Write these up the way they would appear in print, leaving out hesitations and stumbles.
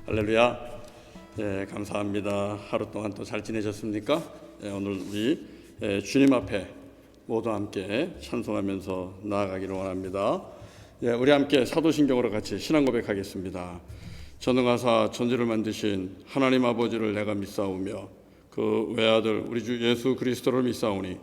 할렐루야. 감사합니다. 하루 동안 또 잘 지내셨습니까? 오늘 우리 주님 앞에 모두 함께 찬송하면서 나아가기를 원합니다. 우리 함께 사도신경으로 같이 신앙 고백하겠습니다. 전능하사 천지를 만드신 하나님 아버지를 내가 믿사오며 그 외아들 우리 주 예수 그리스도를 믿사오니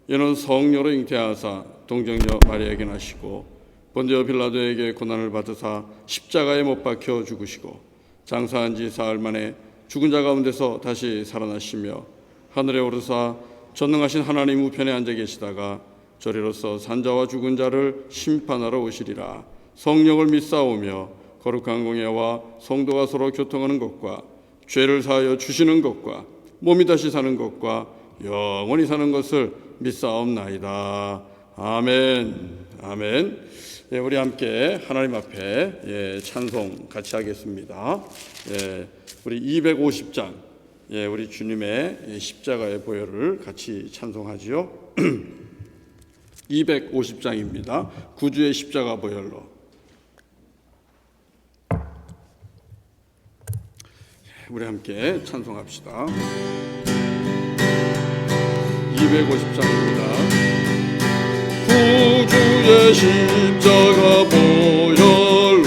이는 성령으로 잉태하사 동정녀 마리아에게 나시고 본디오 빌라도에게 고난을 받으사 십자가에 못 박혀 죽으시고 장사한 지 사흘 만에 죽은 자 가운데서 다시 살아나시며 하늘에 오르사 전능하신 하나님 우편에 앉아 계시다가 저리로서 산자와 죽은 자를 심판하러 오시리라. 성령을 믿사오며 거룩한 공예와 성도가 서로 교통하는 것과 죄를 사하여 주시는 것과 몸이 다시 사는 것과 영원히 사는 것을 믿사옵나이다. 아멘. 아멘. 우리 함께 하나님 앞에 찬송 같이 하겠습니다. 우리 250장 우리 주님의 십자가의 보혈을 같이 찬송하지요. 250장입니다. 구주의 십자가 보혈로. 우리 함께 찬송합시다. 250장입니다. 구주의 십자가 보혈로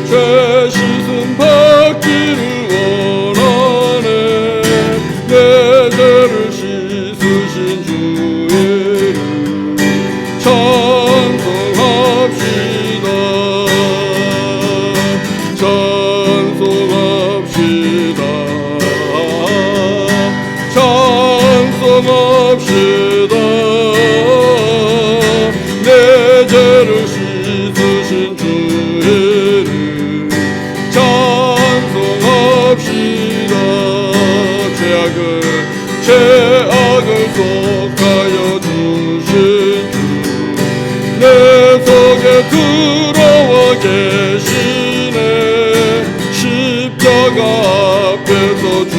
죄 씻음 받기를 원하네. 내 죄를 씻으신 주의 이름 찬송합시다. 찬송합시다. 찬송합시다. 내 죄를 씻으신 주의 이름 찬송합시다. 죄악을 속하여 주신 주 내 속에 들어와 계시네. 십자가 앞에서 주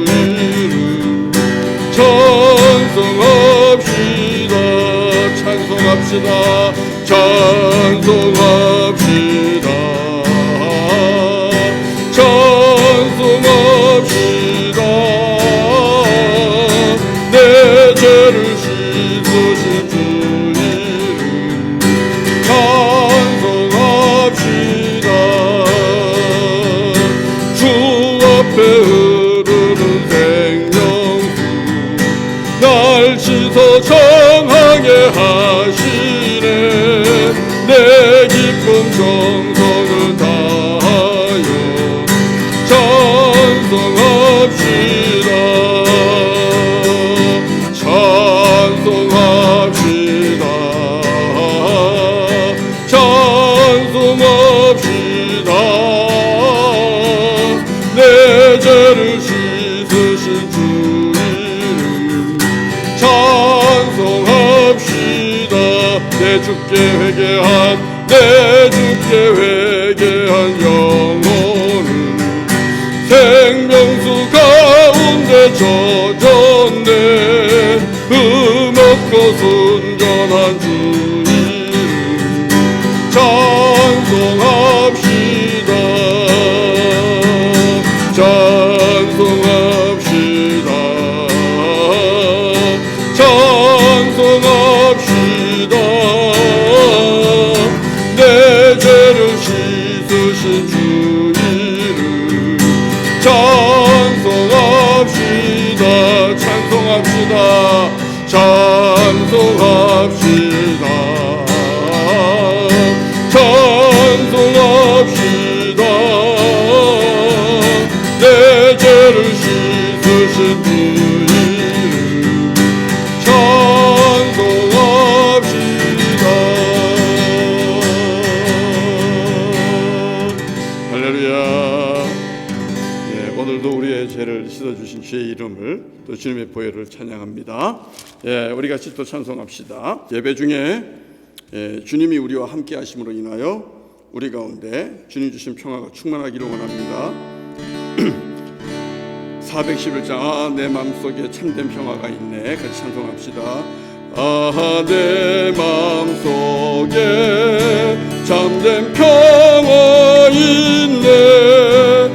이름 찬송합시다. 찬송합시다. 찬송합시다. 찬송합시다. 내 죄를 씻으신 주 이름 찬송합시다. 주 앞에 흐르는 생명수 날 씻어 정하게 하시네. 내 기쁨 정성을 다하여 찬송합시다. 찬송합시다. 찬송합시다. 내 죄를 씻으신 주 이름 찬송합시다. 내 주께 회개한 영혼은 생명수 가운데 젖었네. 흠없고 순전한 주 이름 찬송합시다. 찬송합시다. 찬송합시다. 내 죄를 씻으신 주 이름 찬송합시다. 찬송합시다. 찬송합시다. 찬송합시다. 내 죄를 씻으신 주 이름 찬송합시다. 할렐루야. 오늘도 우리의 죄를 씻어주신 주의 이름을 또 주님의 보혈을 찬양합니다. 우리 같이 또 찬송합시다. 예배 중에 주님이 우리와 함께 하심으로 인하여 우리 가운데 주님 주신 평화가 충만하기를 원합니다. 411장 내 마음속에 참된 평화가 있네. 같이 찬송합시다. 내 마음속에 참된 평화 있네.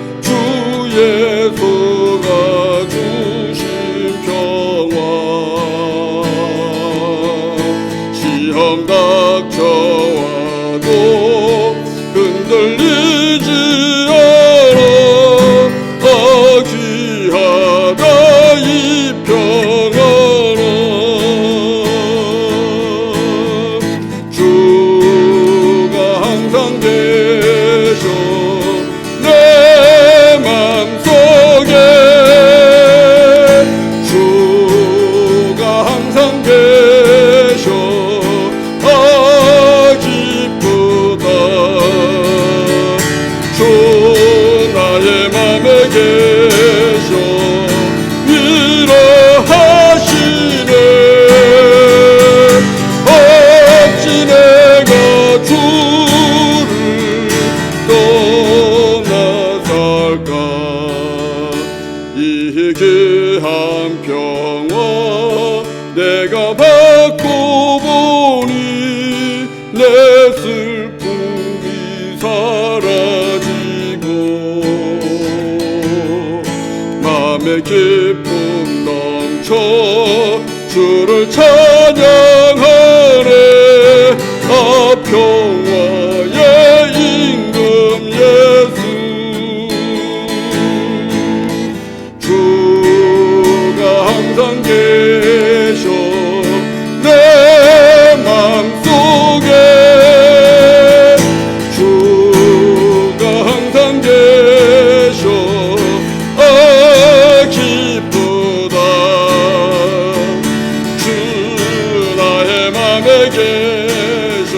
맘에 계셔 위로하시네. 어찌 내가 주를 떠나갈까. 이 귀한 평화 내가 받고 보니 내 슬픔이 사라지고 맘에 기쁨 넘쳐 주를 찬양하네. 아 평화의 임금 예수 주가 항상 계셔 내 맘속에. 주가 항상 계셔 아 기쁘다. 주 나의 맘에 계셔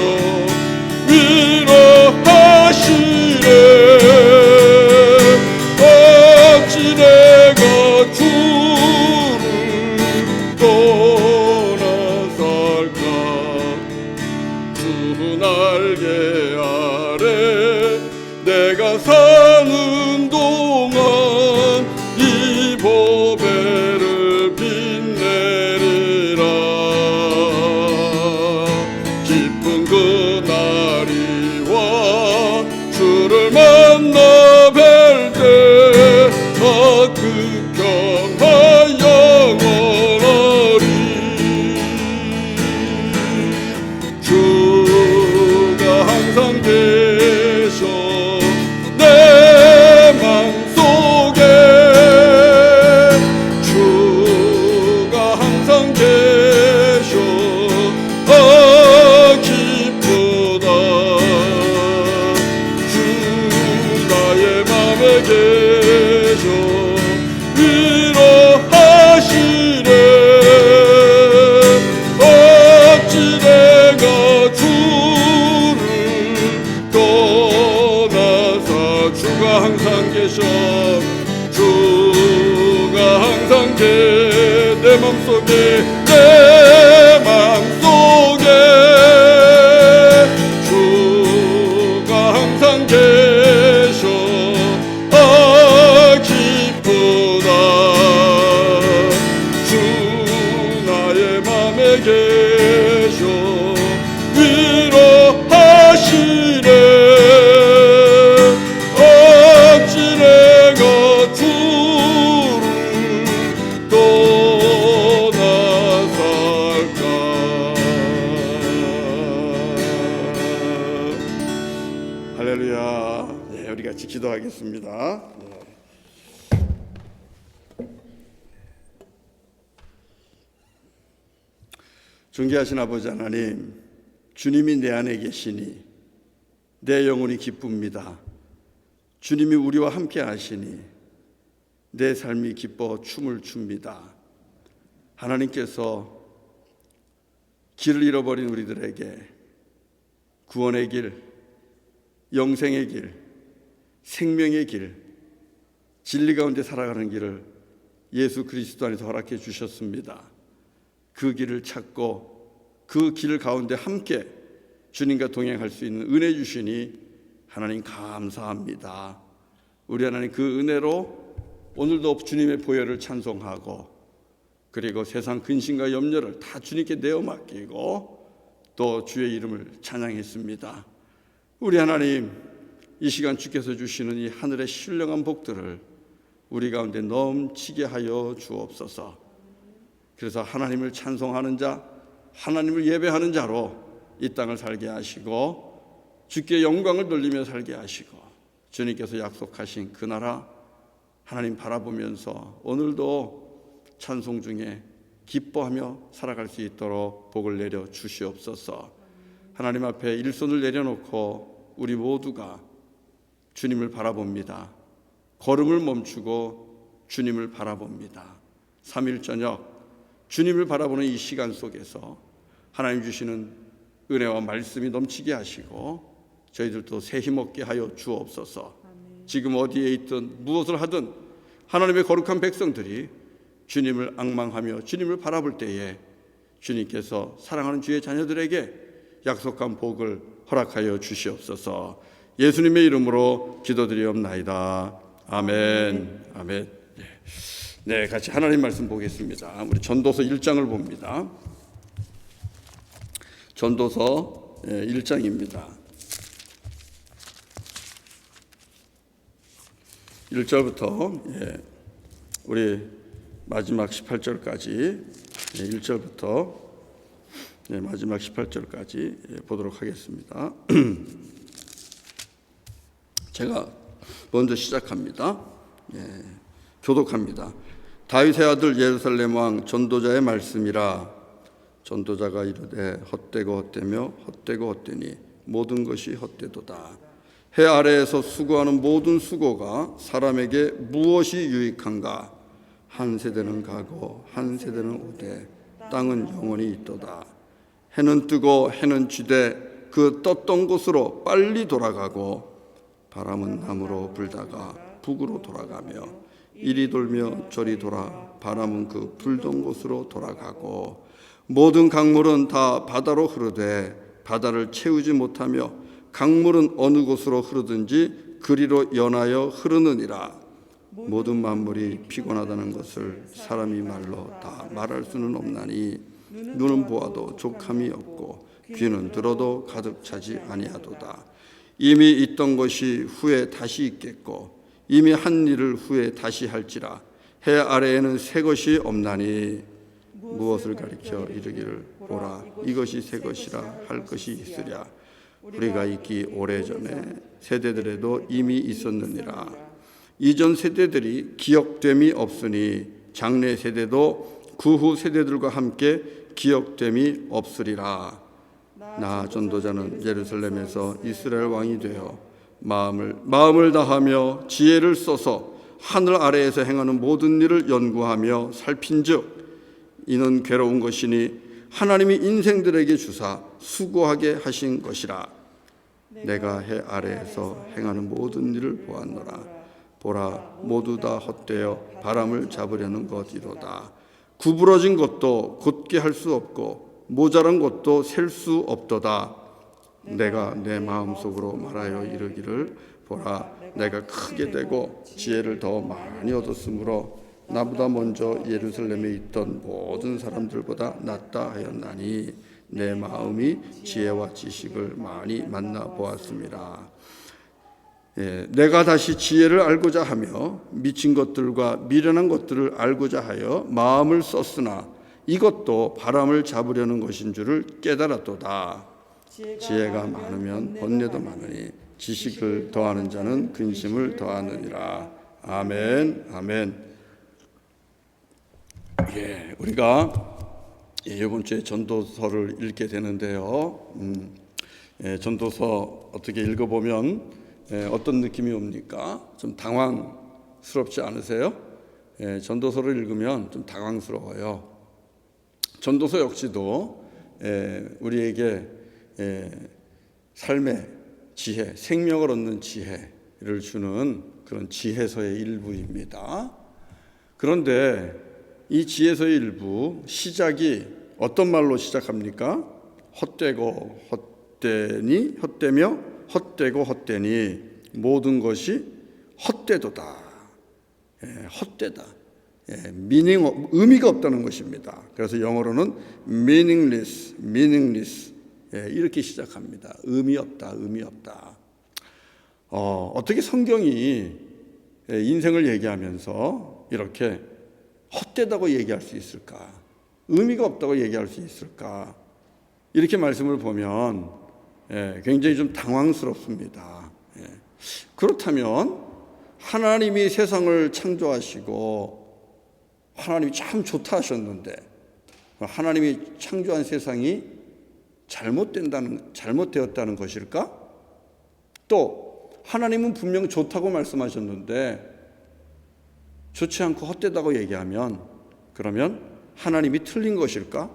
위로하시네. 어찌 내가 주를 떠나살까. 주 날개 아래 내가 사는 동안 이 보배를 빛내리라. 기쁜 그날이 와 주를 만나 뵐 때 아 그 평화 영원하리. 주가 항상 계셔 내 맘속에. 주가 항상 계셔 아 기쁘다. 주 나의 맘에 계셔 위로하시네. 어찌 내가 주를 떠나서. 주가 항상 계셔 주가 항상 내 맘속에 내 맘속에. 주가 항상 계셔 아 기쁘다. 주 나의 맘에 계셔 위로하시네. 어찌 내가 주를 떠나살까. 할렐루야. 네, 우리 같이 기도하겠습니다. 존귀하신 아버지 하나님, 주님이 내 안에 계시니 내 영혼이 기쁩니다. 주님이 우리와 함께 하시니 내 삶이 기뻐 춤을 춥니다. 하나님께서 길을 잃어버린 우리들에게 구원의 길, 영생의 길, 생명의 길, 진리 가운데 살아가는 길을 예수 그리스도 안에서 허락해 주셨습니다. 그 길을 찾고 그 길 가운데 함께 주님과 동행할 수 있는 은혜 주시니 하나님 감사합니다. 우리 하나님 그 은혜로 오늘도 주님의 보혈을 찬송하고 그리고 세상 근심과 염려를 다 주님께 내어 맡기고 또 주의 이름을 찬양했습니다. 우리 하나님, 이 시간 주께서 주시는 이 하늘의 신령한 복들을 우리 가운데 넘치게 하여 주옵소서. 그래서 하나님을 찬송하는 자, 하나님을 예배하는 자로 이 땅을 살게 하시고 주께 영광을 돌리며 살게 하시고 주님께서 약속하신 그 나라 하나님 바라보면서 오늘도 찬송 중에 기뻐하며 살아갈 수 있도록 복을 내려 주시옵소서. 하나님 앞에 일손을 내려놓고 우리 모두가 주님을 바라봅니다. 걸음을 멈추고 주님을 바라봅니다. 3일 저녁 주님을 바라보는 이 시간 속에서 하나님 주시는 은혜와 말씀이 넘치게 하시고 저희들도 새 힘 얻게 하여 주옵소서. 지금 어디에 있든 무엇을 하든 하나님의 거룩한 백성들이 주님을 앙망하며 주님을 바라볼 때에 주님께서 사랑하는 주의 자녀들에게 약속한 복을 허락하여 주시옵소서. 예수님의 이름으로 기도드리옵나이다. 아멘. 아멘. 네, 같이 하나님 말씀 보겠습니다. 우리 전도서 1장을 봅니다. 전도서 1장입니다. 1절부터 우리 마지막 18절까지 1절부터 마지막 18절까지 보도록 하겠습니다. 제가 먼저 시작합니다. 교독합니다. 다윗의 아들 예루살렘 왕 전도자의 말씀이라. 전도자가 이르되 헛되고 헛되며 헛되고 헛되니 모든 것이 헛되도다. 해 아래에서 수고하는 모든 수고가 사람에게 무엇이 유익한가? 한 세대는 가고 한 세대는 오되 땅은 영원히 있도다. 해는 뜨고 해는 쥐되 그 떴던 곳으로 빨리 돌아가고 바람은 남으로 불다가 북으로 돌아가며 이리 돌며 저리 돌아 바람은 그 불던 곳으로 돌아가고 모든 강물은 다 바다로 흐르되 바다를 채우지 못하며 강물은 어느 곳으로 흐르든지 그리로 연하여 흐르느니라. 모든 만물이 피곤하다는 것을 사람이 말로 다 말할 수는 없나니 눈은 보아도 족함이 없고 귀는 들어도 가득 차지 아니하도다. 이미 있던 것이 후에 다시 있겠고 이미 한 일을 후에 다시 할지라. 해 아래에는 새 것이 없나니 무엇을 가리켜 이르기를 보라 이것이 새 것이라 할 것이 있으랴. 우리가 있기 오래전에 세대들에도 이미 있었느니라. 이전 세대들이 기억됨이 없으니 장래 세대도 그 후 세대들과 함께 기억됨이 없으리라. 나 전도자는 예루살렘에서 이스라엘 왕이 되어 마음을 다하며 지혜를 써서 하늘 아래에서 행하는 모든 일을 연구하며 살핀즉 이는 괴로운 것이니 하나님이 인생들에게 주사 수고하게 하신 것이라. 내가 해 아래에서 행하는 모든 일을 보았노라. 보라 모두 다 헛되어 바람을 잡으려는 것이로다. 구부러진 것도 곧게 할 수 없고 모자란 것도 셀 수 없도다. 내가 내 마음속으로 말하여 이르기를 보라 내가 크게 되고 지혜를 더 많이 얻었으므로 나보다 먼저 예루살렘에 있던 모든 사람들보다 낫다 하였나니 내 마음이 지혜와 지식을 많이 만나 보았습니다. 내가 다시 지혜를 알고자 하며 미친 것들과 미련한 것들을 알고자 하여 마음을 썼으나 이것도 바람을 잡으려는 것인 줄을 깨달았도다. 지혜가 많으면 번뇌도 많으니 지식을 더하는 자는 근심을 더하느니라. 아멘. 아멘. 우리가 이번 주에 전도서를 읽게 되는데요. 전도서 어떻게 읽어보면 어떤 느낌이 옵니까? 좀 당황스럽지 않으세요? 전도서를 읽으면 좀 당황스러워요. 전도서 역시도 우리에게 삶의 지혜, 생명을 얻는 지혜를 주는 그런 지혜서의 일부입니다. 그런데 이 지혜서의 일부 시작이 어떤 말로 시작합니까? 헛되고 헛되니 헛되며 헛되고 헛되니 모든 것이 헛되도다. 헛되다. 의미가 없다는 것입니다. 그래서 영어로는 meaningless 이렇게 시작합니다. 의미 없다. 어떻게 성경이 인생을 얘기하면서 이렇게 헛되다고 얘기할 수 있을까? 의미가 없다고 얘기할 수 있을까? 이렇게 말씀을 보면 굉장히 좀 당황스럽습니다. 그렇다면 하나님이 세상을 창조하시고 하나님이 참 좋다 하셨는데 하나님이 창조한 세상이 잘못되었다는 것일까? 또 하나님은 분명 좋다고 말씀하셨는데 좋지 않고 헛되다고 얘기하면 그러면 하나님이 틀린 것일까?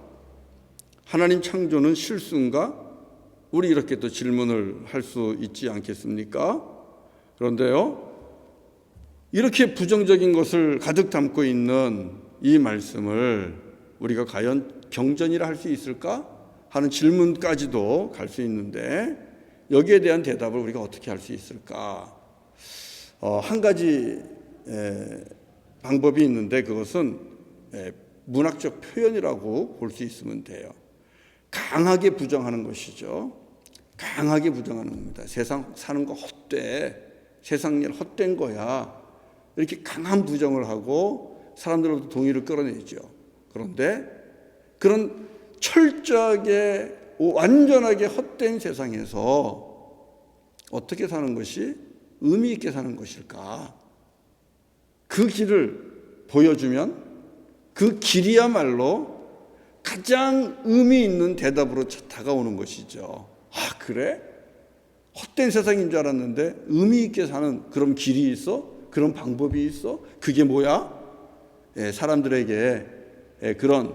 하나님 창조는 실수인가? 우리 이렇게 또 질문을 할 수 있지 않겠습니까? 그런데요, 이렇게 부정적인 것을 가득 담고 있는 이 말씀을 우리가 과연 경전이라 할 수 있을까 하는 질문까지도 갈 수 있는데, 여기에 대한 대답을 우리가 어떻게 할 수 있을까? 한 가지 방법이 있는데, 그것은 문학적 표현이라고 볼 수 있으면 돼요. 강하게 부정하는 것이죠. 강하게 부정하는 겁니다. 세상 사는 거 헛돼, 세상 일 헛된 거야, 이렇게 강한 부정을 하고 사람들로부터 동의를 끌어내죠. 그런데 그런 철저하게 완전하게 헛된 세상에서 어떻게 사는 것이 의미 있게 사는 것일까? 그 길을 보여주면 그 길이야말로 가장 의미 있는 대답으로 다가오는 것이죠. 아, 그래? 헛된 세상인 줄 알았는데 의미 있게 사는 그런 길이 있어? 그런 방법이 있어? 그게 뭐야? 사람들에게 그런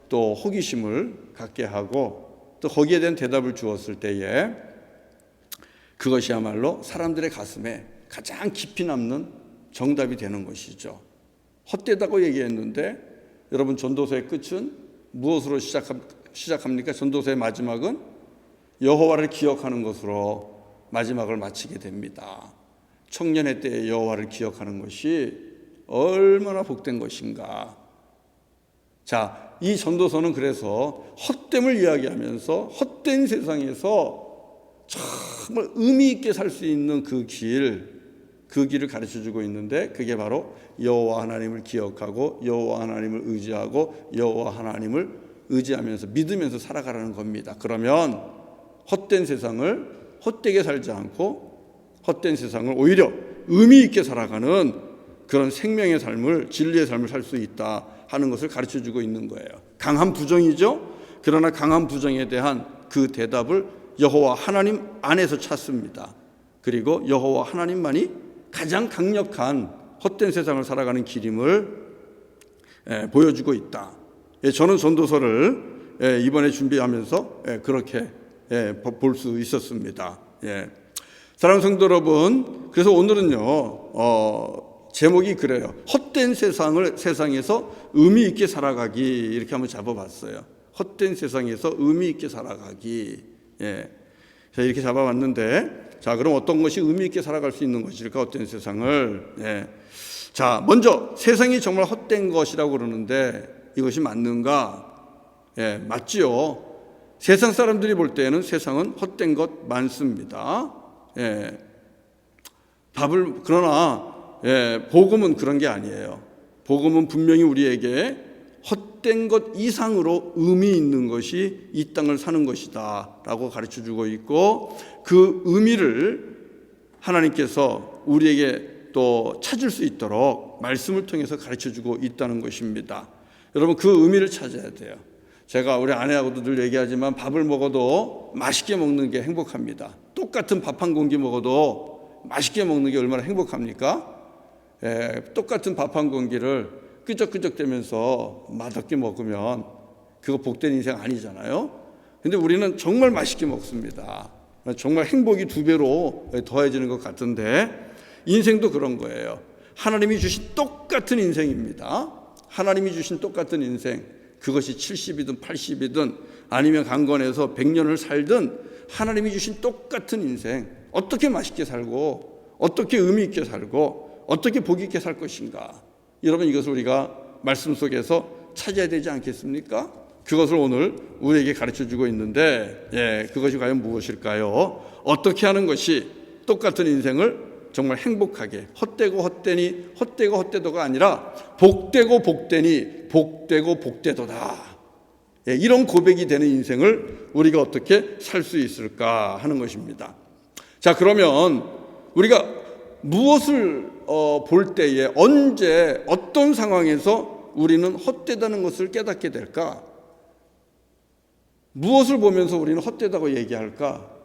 또 호기심을 갖게 하고 또 거기에 대한 대답을 주었을 때에 그것이야말로 사람들의 가슴에 가장 깊이 남는 정답이 되는 것이죠. 헛되다고 얘기했는데 여러분, 전도서의 끝은 무엇으로 시작합니까? 전도서의 마지막은 여호와를 기억하는 것으로 마지막을 마치게 됩니다. 청년의 때에 여호와를 기억하는 것이 얼마나 복된 것인가. 자, 이 전도서는 그래서 헛됨을 이야기하면서 헛된 세상에서 정말 의미 있게 살 수 있는 그 길을 가르쳐주고 있는데, 그게 바로 여호와 하나님을 기억하고 여호와 하나님을 의지하고 여호와 하나님을 의지하면서 믿으면서 살아가라는 겁니다. 그러면 헛된 세상을 헛되게 살지 않고 헛된 세상을 오히려 의미 있게 살아가는 그런 생명의 삶을, 진리의 삶을 살 수 있다 하는 것을 가르쳐주고 있는 거예요. 강한 부정이죠. 그러나 강한 부정에 대한 그 대답을 여호와 하나님 안에서 찾습니다. 그리고 여호와 하나님만이 가장 강력한 헛된 세상을 살아가는 길임을 보여주고 있다. 저는 전도서를 이번에 준비하면서 그렇게 볼 수 있었습니다. 사랑하는 성도 여러분, 그래서 오늘은요 제목이 그래요. 헛된 세상에서 의미 있게 살아가기, 이렇게 한번 잡아봤어요. 헛된 세상에서 의미 있게 살아가기. 자, 이렇게 잡아봤는데, 자, 그럼 어떤 것이 의미 있게 살아갈 수 있는 것일까? 헛된 세상을. 자, 먼저 세상이 정말 헛된 것이라고 그러는데 이것이 맞는가? 맞지요. 세상 사람들이 볼 때는 세상은 헛된 것 많습니다. 그러나 복음은 그런 게 아니에요. 복음은 분명히 우리에게 헛된 것 이상으로 의미 있는 것이 이 땅을 사는 것이다 라고 가르쳐주고 있고, 그 의미를 하나님께서 우리에게 또 찾을 수 있도록 말씀을 통해서 가르쳐주고 있다는 것입니다. 여러분, 그 의미를 찾아야 돼요. 제가 우리 아내하고도 늘 얘기하지만 밥을 먹어도 맛있게 먹는 게 행복합니다. 똑같은 밥 한 공기 먹어도 맛있게 먹는 게 얼마나 행복합니까? 똑같은 밥 한 공기를 끄적끄적대면서 맛없게 먹으면 그거 복된 인생 아니잖아요. 근데 우리는 정말 맛있게 먹습니다. 정말 행복이 2배로 더해지는 것 같은데, 인생도 그런 거예요. 하나님이 주신 똑같은 인생입니다. 하나님이 주신 똑같은 인생, 그것이 70이든 80이든 아니면 강건해서 100년을 살든 하나님이 주신 똑같은 인생, 어떻게 맛있게 살고 어떻게 의미 있게 살고 어떻게 복 있게 살 것인가. 여러분, 이것을 우리가 말씀 속에서 찾아야 되지 않겠습니까? 그것을 오늘 우리에게 가르쳐주고 있는데, 그것이 과연 무엇일까요? 어떻게 하는 것이 똑같은 인생을 정말 행복하게, 헛되고 헛되니 헛되고 헛되도가 아니라 복되고 복되니 복되고 복되도다, 이런 고백이 되는 인생을 우리가 어떻게 살 수 있을까 하는 것입니다. 자, 그러면 우리가 무엇을 볼 때에, 언제 어떤 상황에서 우리는 헛되다는 것을 깨닫게 될까? 무엇을 보면서 우리는 헛되다고 얘기할까?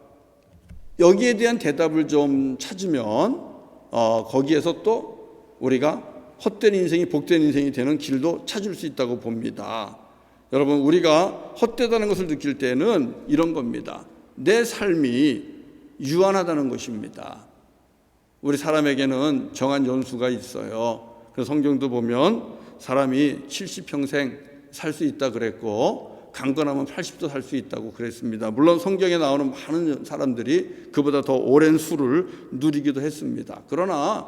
여기에 대한 대답을 좀 찾으면 거기에서 또 우리가 헛된 인생이 복된 인생이 되는 길도 찾을 수 있다고 봅니다. 여러분, 우리가 헛되다는 것을 느낄 때는 이런 겁니다. 내 삶이 유한하다는 것입니다. 우리 사람에게는 정한 연수가 있어요. 그래서 성경도 보면 사람이 70평생 살 수 있다 그랬고 강건하면 80도 살 수 있다고 그랬습니다. 물론 성경에 나오는 많은 사람들이 그보다 더 오랜 수를 누리기도 했습니다. 그러나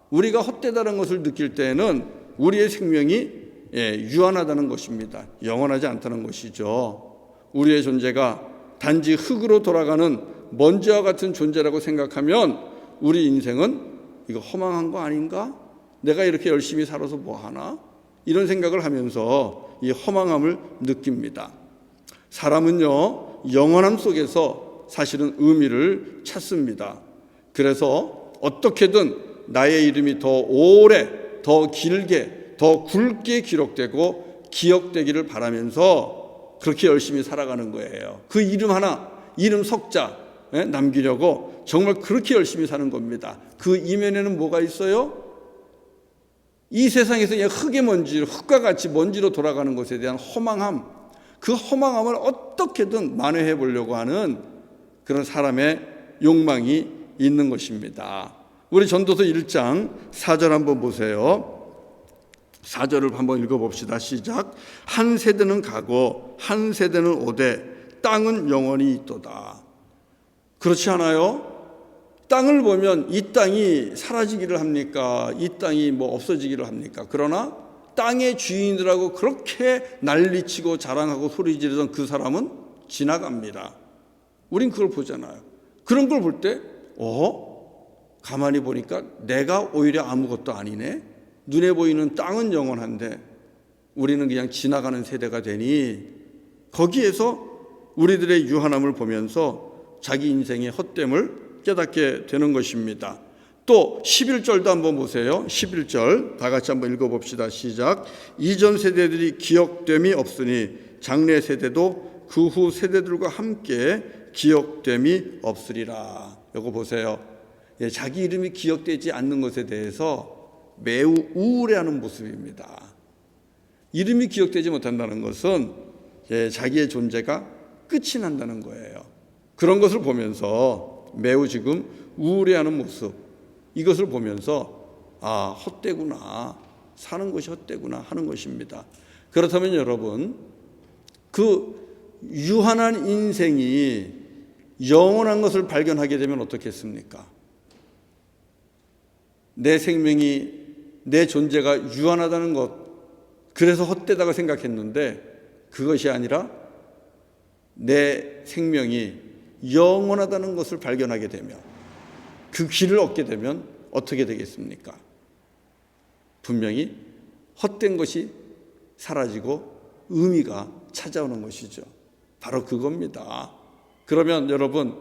우리가 헛되다는 것을 느낄 때에는 우리의 생명이 유한하다는 것입니다. 영원하지 않다는 것이죠. 우리의 존재가 단지 흙으로 돌아가는 먼지와 같은 존재라고 생각하면 우리 인생은 이거 허망한 거 아닌가? 내가 이렇게 열심히 살아서 뭐 하나? 이런 생각을 하면서 이 허망함을 느낍니다. 사람은요, 영원함 속에서 사실은 의미를 찾습니다. 그래서 어떻게든 나의 이름이 더 오래, 더 길게, 더 굵게 기록되고 기억되기를 바라면서 그렇게 열심히 살아가는 거예요. 그 이름 하나, 이름 석자 남기려고 정말 그렇게 열심히 사는 겁니다. 그 이면에는 뭐가 있어요? 이 세상에서 그냥 흙의 먼지, 흙과 같이 먼지로 돌아가는 것에 대한 허망함, 그 허망함을 어떻게든 만회해 보려고 하는 그런 사람의 욕망이 있는 것입니다. 우리 전도서 1장 4절 한번 보세요. 4절을 한번 읽어봅시다. 시작. 한 세대는 가고 한 세대는 오되 땅은 영원히 있도다. 그렇지 않아요? 땅을 보면 이 땅이 사라지기를 합니까? 이 땅이 뭐 없어지기를 합니까? 그러나 땅의 주인들하고 그렇게 난리치고 자랑하고 소리 지르던 그 사람은 지나갑니다. 우린 그걸 보잖아요. 그런 걸 볼 때 가만히 보니까 내가 오히려 아무것도 아니네. 눈에 보이는 땅은 영원한데 우리는 그냥 지나가는 세대가 되니 거기에서 우리들의 유한함을 보면서 자기 인생의 헛됨을 깨닫게 되는 것입니다. 또 11절도 한번 보세요. 11절 다 같이 한번 읽어봅시다. 시작. 이전 세대들이 기억됨이 없으니 장래 세대도 그 후 세대들과 함께 기억됨이 없으리라. 이거 보세요. 자기 이름이 기억되지 않는 것에 대해서 매우 우울해하는 모습입니다. 이름이 기억되지 못한다는 것은 자기의 존재가 끝이 난다는 거예요. 그런 것을 보면서 매우 지금 우울해하는 모습, 이것을 보면서 헛되구나, 사는 것이 헛되구나 하는 것입니다. 그렇다면 여러분, 그 유한한 인생이 영원한 것을 발견하게 되면 어떻겠습니까? 내 생명이, 내 존재가 유한하다는 것, 그래서 헛되다고 생각했는데 그것이 아니라 내 생명이 영원하다는 것을 발견하게 되면, 그 길을 얻게 되면 어떻게 되겠습니까? 분명히 헛된 것이 사라지고 의미가 찾아오는 것이죠. 바로 그겁니다. 그러면 여러분,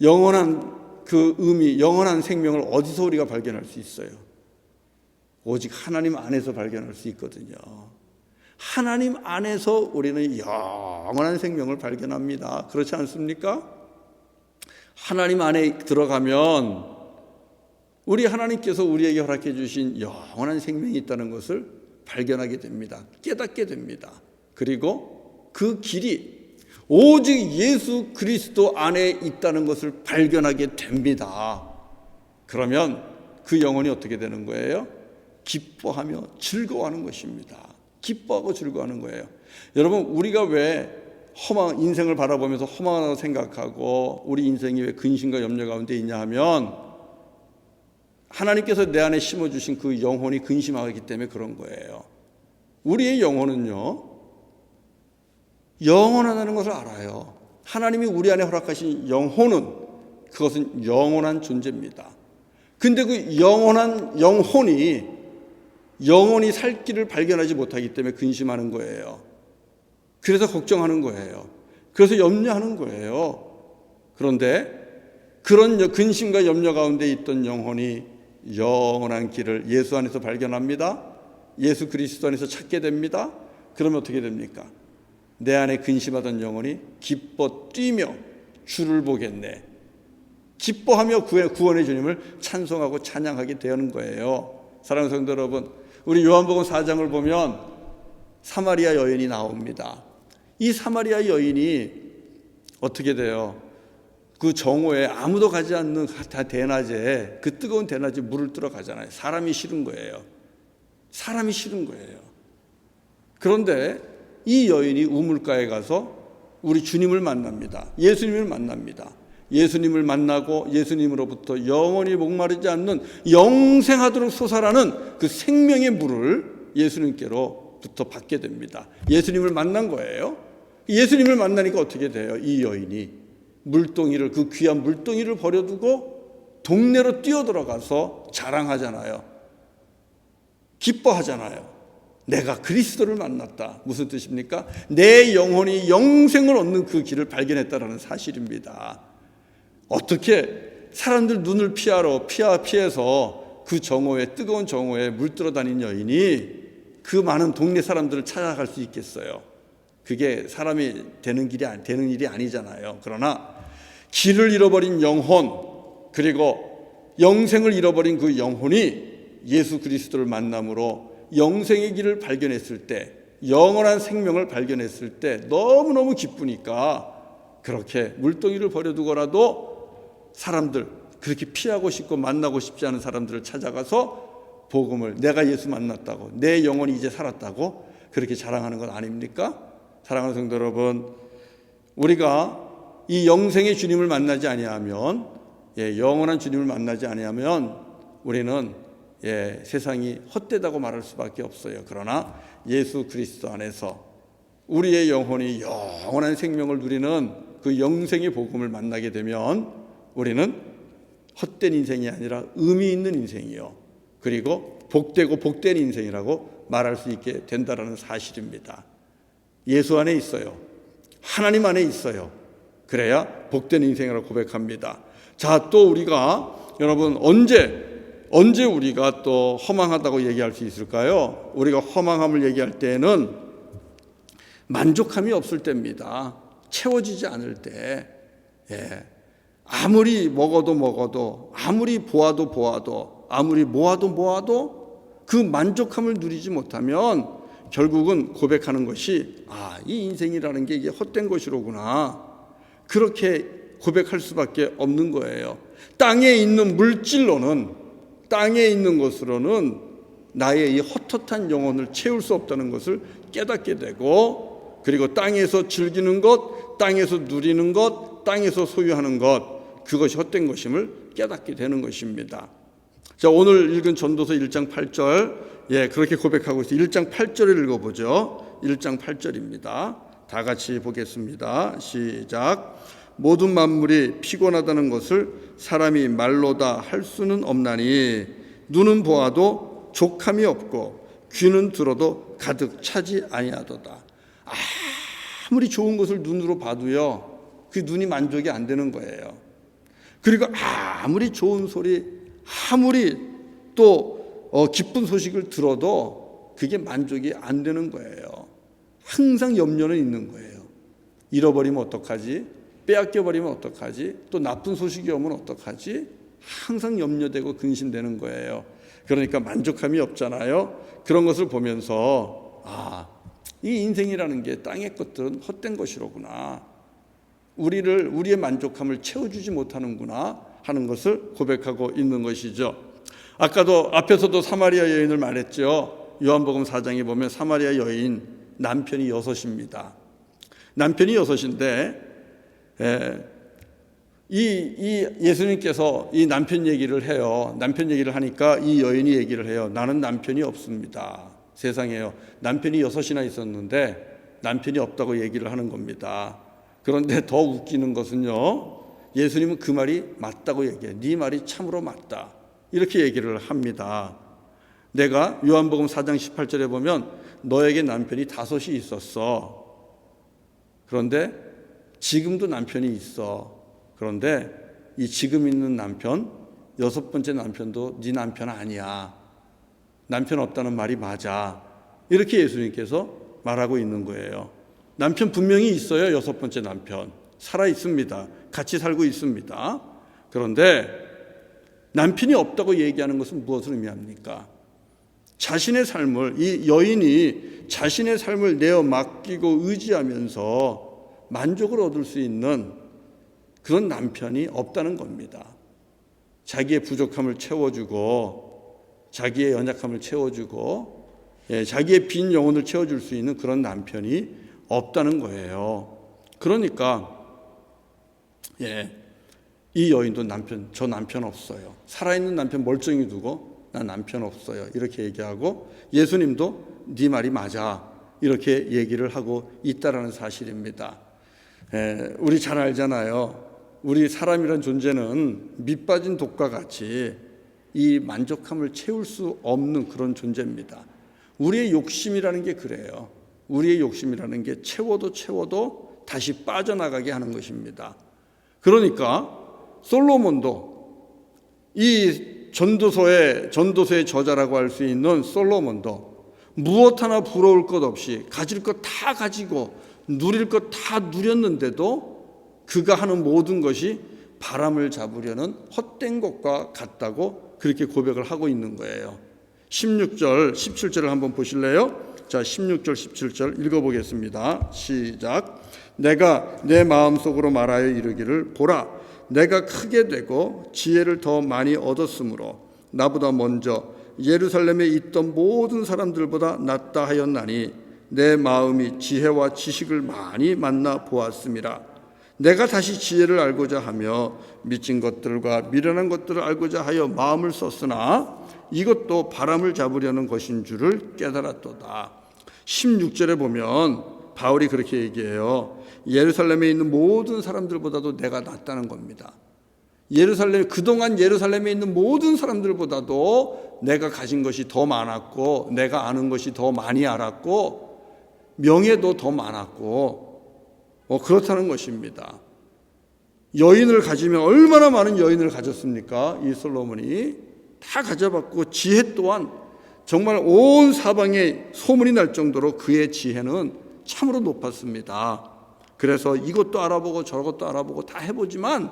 영원한 그 의미, 영원한 생명을 어디서 우리가 발견할 수 있어요? 오직 하나님 안에서 발견할 수 있거든요. 하나님 안에서 우리는 영원한 생명을 발견합니다. 그렇지 않습니까? 하나님 안에 들어가면 우리 하나님께서 우리에게 허락해 주신 영원한 생명이 있다는 것을 발견하게 됩니다. 깨닫게 됩니다. 그리고 그 길이 오직 예수 그리스도 안에 있다는 것을 발견하게 됩니다. 그러면 그 영혼이 어떻게 되는 거예요? 기뻐하며 즐거워하는 것입니다. 기뻐하고 즐거워하는 거예요. 여러분, 우리가 왜 인생을 바라보면서 허망하다고 생각하고 우리 인생이 왜 근심과 염려 가운데 있냐 하면 하나님께서 내 안에 심어주신 그 영혼이 근심하기 때문에 그런 거예요. 우리의 영혼은요, 영원하다는 것을 알아요. 하나님이 우리 안에 허락하신 영혼은 그것은 영원한 존재입니다. 근데 그 영원한 영혼이 살 길을 발견하지 못하기 때문에 근심하는 거예요. 그래서 걱정하는 거예요. 그래서 염려하는 거예요. 그런데 그런 근심과 염려 가운데 있던 영혼이 영원한 길을 예수 안에서 발견합니다. 예수 그리스도 안에서 찾게 됩니다. 그러면 어떻게 됩니까? 내 안에 근심하던 영혼이 기뻐 뛰며 주를 보겠네. 기뻐하며 구원의 주님을 찬송하고 찬양하게 되는 거예요. 사랑하는 성도 여러분, 우리 요한복음 4장을 보면 사마리아 여인이 나옵니다. 이 사마리아 여인이 어떻게 돼요? 그 정오에 아무도 가지 않는 대낮에, 그 뜨거운 대낮에 물을 뜨러 가잖아요. 사람이 싫은 거예요. 사람이 싫은 거예요. 그런데 이 여인이 우물가에 가서 우리 주님을 만납니다. 예수님을 만납니다. 예수님을 만나고 예수님으로부터 영원히 목마르지 않는 영생하도록 솟아나는 그 생명의 물을 예수님께로부터 받게 됩니다. 예수님을 만난 거예요. 예수님을 만나니까 어떻게 돼요? 이 여인이 물동이를, 그 귀한 물동이를 버려두고 동네로 뛰어들어가서 자랑하잖아요. 기뻐하잖아요. 내가 그리스도를 만났다. 무슨 뜻입니까? 내 영혼이 영생을 얻는 그 길을 발견했다라는 사실입니다. 어떻게 사람들 눈을 피해서 그 정오에, 뜨거운 정오에 물들어 다닌 여인이 그 많은 동네 사람들을 찾아갈 수 있겠어요? 그게 사람이 되는 일이 아니잖아요. 그러나 길을 잃어버린 영혼, 그리고 영생을 잃어버린 그 영혼이 예수 그리스도를 만남으로 영생의 길을 발견했을 때, 영원한 생명을 발견했을 때 너무너무 기쁘니까 그렇게 물동이를 버려두고라도 사람들, 그렇게 피하고 싶고 만나고 싶지 않은 사람들을 찾아가서 복음을, 내가 예수 만났다고, 내 영혼이 이제 살았다고 그렇게 자랑하는 것 아닙니까? 사랑하는 성도 여러분, 우리가 이 영생의 주님을 만나지 아니하면, 영원한 주님을 만나지 아니하면 우리는 세상이 헛되다고 말할 수밖에 없어요. 그러나 예수 그리스도 안에서 우리의 영혼이 영원한 생명을 누리는 그 영생의 복음을 만나게 되면 우리는 헛된 인생이 아니라 의미 있는 인생이요, 그리고 복되고 복된 인생이라고 말할 수 있게 된다는 사실입니다. 예수 안에 있어요. 하나님 안에 있어요. 그래야 복된 인생이라고 고백합니다. 자, 또 우리가, 여러분, 언제 우리가 또 허망하다고 얘기할 수 있을까요? 우리가 허망함을 얘기할 때에는 만족함이 없을 때입니다. 채워지지 않을 때. 아무리 먹어도, 아무리 보아도, 아무리 모아도 그 만족함을 누리지 못하면 결국은 고백하는 것이, 이 인생이라는 게 이게 헛된 것이로구나, 그렇게 고백할 수밖에 없는 거예요. 땅에 있는 물질로는, 땅에 있는 것으로는 나의 이 헛헛한 영혼을 채울 수 없다는 것을 깨닫게 되고, 그리고 땅에서 즐기는 것, 땅에서 누리는 것, 땅에서 소유하는 것, 그것이 헛된 것임을 깨닫게 되는 것입니다. 자, 오늘 읽은 전도서 1장 8절, 그렇게 고백하고 있어요. 1장 8절을 읽어보죠. 1장 8절입니다. 다 같이 보겠습니다. 시작. 모든 만물이 피곤하다는 것을 사람이 말로 다 할 수는 없나니 눈은 보아도 족함이 없고 귀는 들어도 가득 차지 아니하도다. 아무리 좋은 것을 눈으로 봐도요, 그 눈이 만족이 안 되는 거예요. 그리고 아무리 좋은 소리, 아무리 또 기쁜 소식을 들어도 그게 만족이 안 되는 거예요. 항상 염려는 있는 거예요. 잃어버리면 어떡하지? 빼앗겨버리면 어떡하지? 또 나쁜 소식이 오면 어떡하지? 항상 염려되고 근심되는 거예요. 그러니까 만족함이 없잖아요. 그런 것을 보면서 이 인생이라는 게 땅의 것들은 헛된 것이로구나, 우리의 만족함을 채워주지 못하는구나 하는 것을 고백하고 있는 것이죠. 아까도 앞에서도 사마리아 여인을 말했죠. 요한복음 4장에 보면 사마리아 여인 남편이 6입니다. 남편이 6인데 이 예수님께서 이 남편 얘기를 해요. 남편 얘기를 하니까 이 여인이 얘기를 해요. 나는 남편이 없습니다. 세상에요, 남편이 6이나 있었는데 남편이 없다고 얘기를 하는 겁니다. 그런데 더 웃기는 것은요, 예수님은 그 말이 맞다고 얘기해요. 네 말이 참으로 맞다, 이렇게 얘기를 합니다. 내가 요한복음 4장 18절에 보면 너에게 남편이 5이 있었어. 그런데 지금도 남편이 있어. 그런데 이 지금 있는 남편, 6번째 남편도 네 남편 아니야. 남편 없다는 말이 맞아. 이렇게 예수님께서 말하고 있는 거예요. 남편 분명히 있어요. 6번째 남편 살아 있습니다. 같이 살고 있습니다. 그런데 남편이 없다고 얘기하는 것은 무엇을 의미합니까? 자신의 삶을, 이 여인이 자신의 삶을 내어 맡기고 의지하면서 만족을 얻을 수 있는 그런 남편이 없다는 겁니다. 자기의 부족함을 채워주고 자기의 연약함을 채워주고 자기의 빈 영혼을 채워줄 수 있는 그런 남편이 없다는 거예요. 그러니까 이 여인도 저 남편 없어요. 살아있는 남편 멀쩡히 두고 나 남편 없어요. 이렇게 얘기하고 예수님도 네 말이 맞아. 이렇게 얘기를 하고 있다라는 사실입니다. 우리 잘 알잖아요. 우리 사람이란 존재는 밑 빠진 독과 같이 이 만족함을 채울 수 없는 그런 존재입니다. 우리의 욕심이라는 게 그래요. 우리의 욕심이라는 게 채워도 다시 빠져나가게 하는 것입니다. 그러니까 솔로몬도 이 전도서의 저자라고 할 수 있는 솔로몬도 무엇 하나 부러울 것 없이 가질 것 다 가지고 누릴 것 다 누렸는데도 그가 하는 모든 것이 바람을 잡으려는 헛된 것과 같다고 그렇게 고백을 하고 있는 거예요. 16절, 17절을 한번 보실래요? 자, 16절, 17절 읽어보겠습니다. 시작. 내가 내 마음속으로 말하여 이르기를 보라, 내가 크게 되고 지혜를 더 많이 얻었으므로 나보다 먼저 예루살렘에 있던 모든 사람들보다 낫다 하였나니 내 마음이 지혜와 지식을 많이 만나 보았음이라. 내가 다시 지혜를 알고자 하며 미친 것들과 미련한 것들을 알고자 하여 마음을 썼으나 이것도 바람을 잡으려는 것인 줄을 깨달았도다. 16절에 보면 바울이 그렇게 얘기해요. 예루살렘에 있는 모든 사람들보다도 내가 낫다는 겁니다. 그동안 예루살렘에 있는 모든 사람들보다도 내가 가진 것이 더 많았고 내가 아는 것이 더 많이 알았고 명예도 더 많았고 그렇다는 것입니다. 여인을 가지면 얼마나 많은 여인을 가졌습니까? 이 솔로몬이 다 가져봤고 지혜 또한 정말 온 사방에 소문이 날 정도로 그의 지혜는 참으로 높았습니다. 그래서 이것도 알아보고 저것도 알아보고 다 해보지만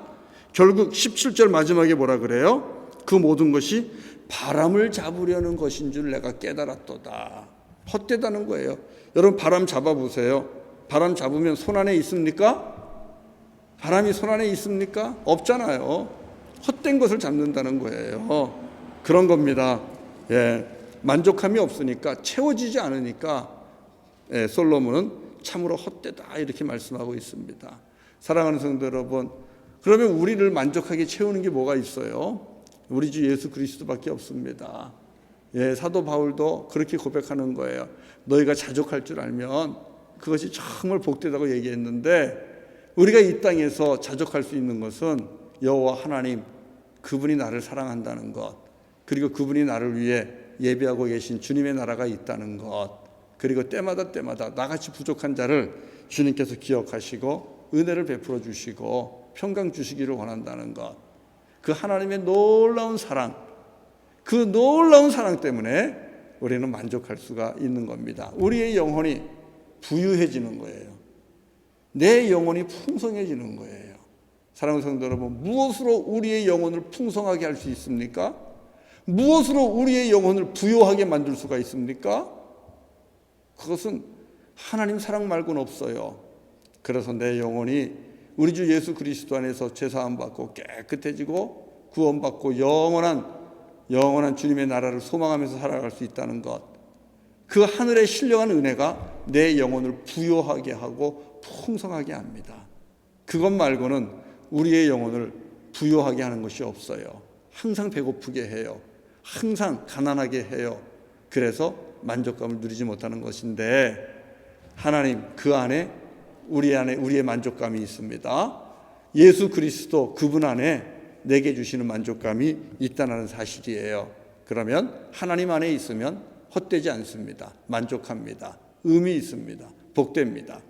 결국 17절 마지막에 뭐라 그래요? 그 모든 것이 바람을 잡으려는 것인 줄 내가 깨달았도다. 헛되다는 거예요. 여러분 바람 잡아보세요. 바람 잡으면 손 안에 있습니까? 바람이 손 안에 있습니까? 없잖아요. 헛된 것을 잡는다는 거예요. 그런 겁니다. 만족함이 없으니까 채워지지 않으니까 솔로몬은 참으로 헛되다 이렇게 말씀하고 있습니다. 사랑하는 성도 여러분, 그러면 우리를 만족하게 채우는 게 뭐가 있어요? 우리 주 예수 그리스도밖에 없습니다. 사도 바울도 그렇게 고백하는 거예요. 너희가 자족할 줄 알면 그것이 정말 복되다고 얘기했는데 우리가 이 땅에서 자족할 수 있는 것은 여호와 하나님, 그분이 나를 사랑한다는 것, 그리고 그분이 나를 위해 예배하고 계신 주님의 나라가 있다는 것, 그리고 때마다 나같이 부족한 자를 주님께서 기억하시고 은혜를 베풀어 주시고 평강 주시기를 원한다는 것, 그 하나님의 놀라운 사랑, 그 놀라운 사랑 때문에 우리는 만족할 수가 있는 겁니다. 우리의 영혼이 부유해지는 거예요. 내 영혼이 풍성해지는 거예요. 사랑하는 성도 여러분, 무엇으로 우리의 영혼을 풍성하게 할 수 있습니까? 무엇으로 우리의 영혼을 부유하게 만들 수가 있습니까? 그것은 하나님 사랑 말고는 없어요. 그래서 내 영혼이 우리 주 예수 그리스도 안에서 죄사함 받고 깨끗해지고 구원받고 영원한 주님의 나라를 소망하면서 살아갈 수 있다는 것, 그 하늘의 신령한 은혜가 내 영혼을 부유하게 하고 풍성하게 합니다. 그것 말고는 우리의 영혼을 부유하게 하는 것이 없어요. 항상 배고프게 해요. 항상 가난하게 해요. 그래서 만족감을 누리지 못하는 것인데 하나님 그 안에 우리의 만족감이 있습니다. 예수 그리스도 그분 안에 내게 주시는 만족감이 있다는 사실이에요. 그러면 하나님 안에 있으면 헛되지 않습니다. 만족합니다. 의미 있습니다. 복됩니다.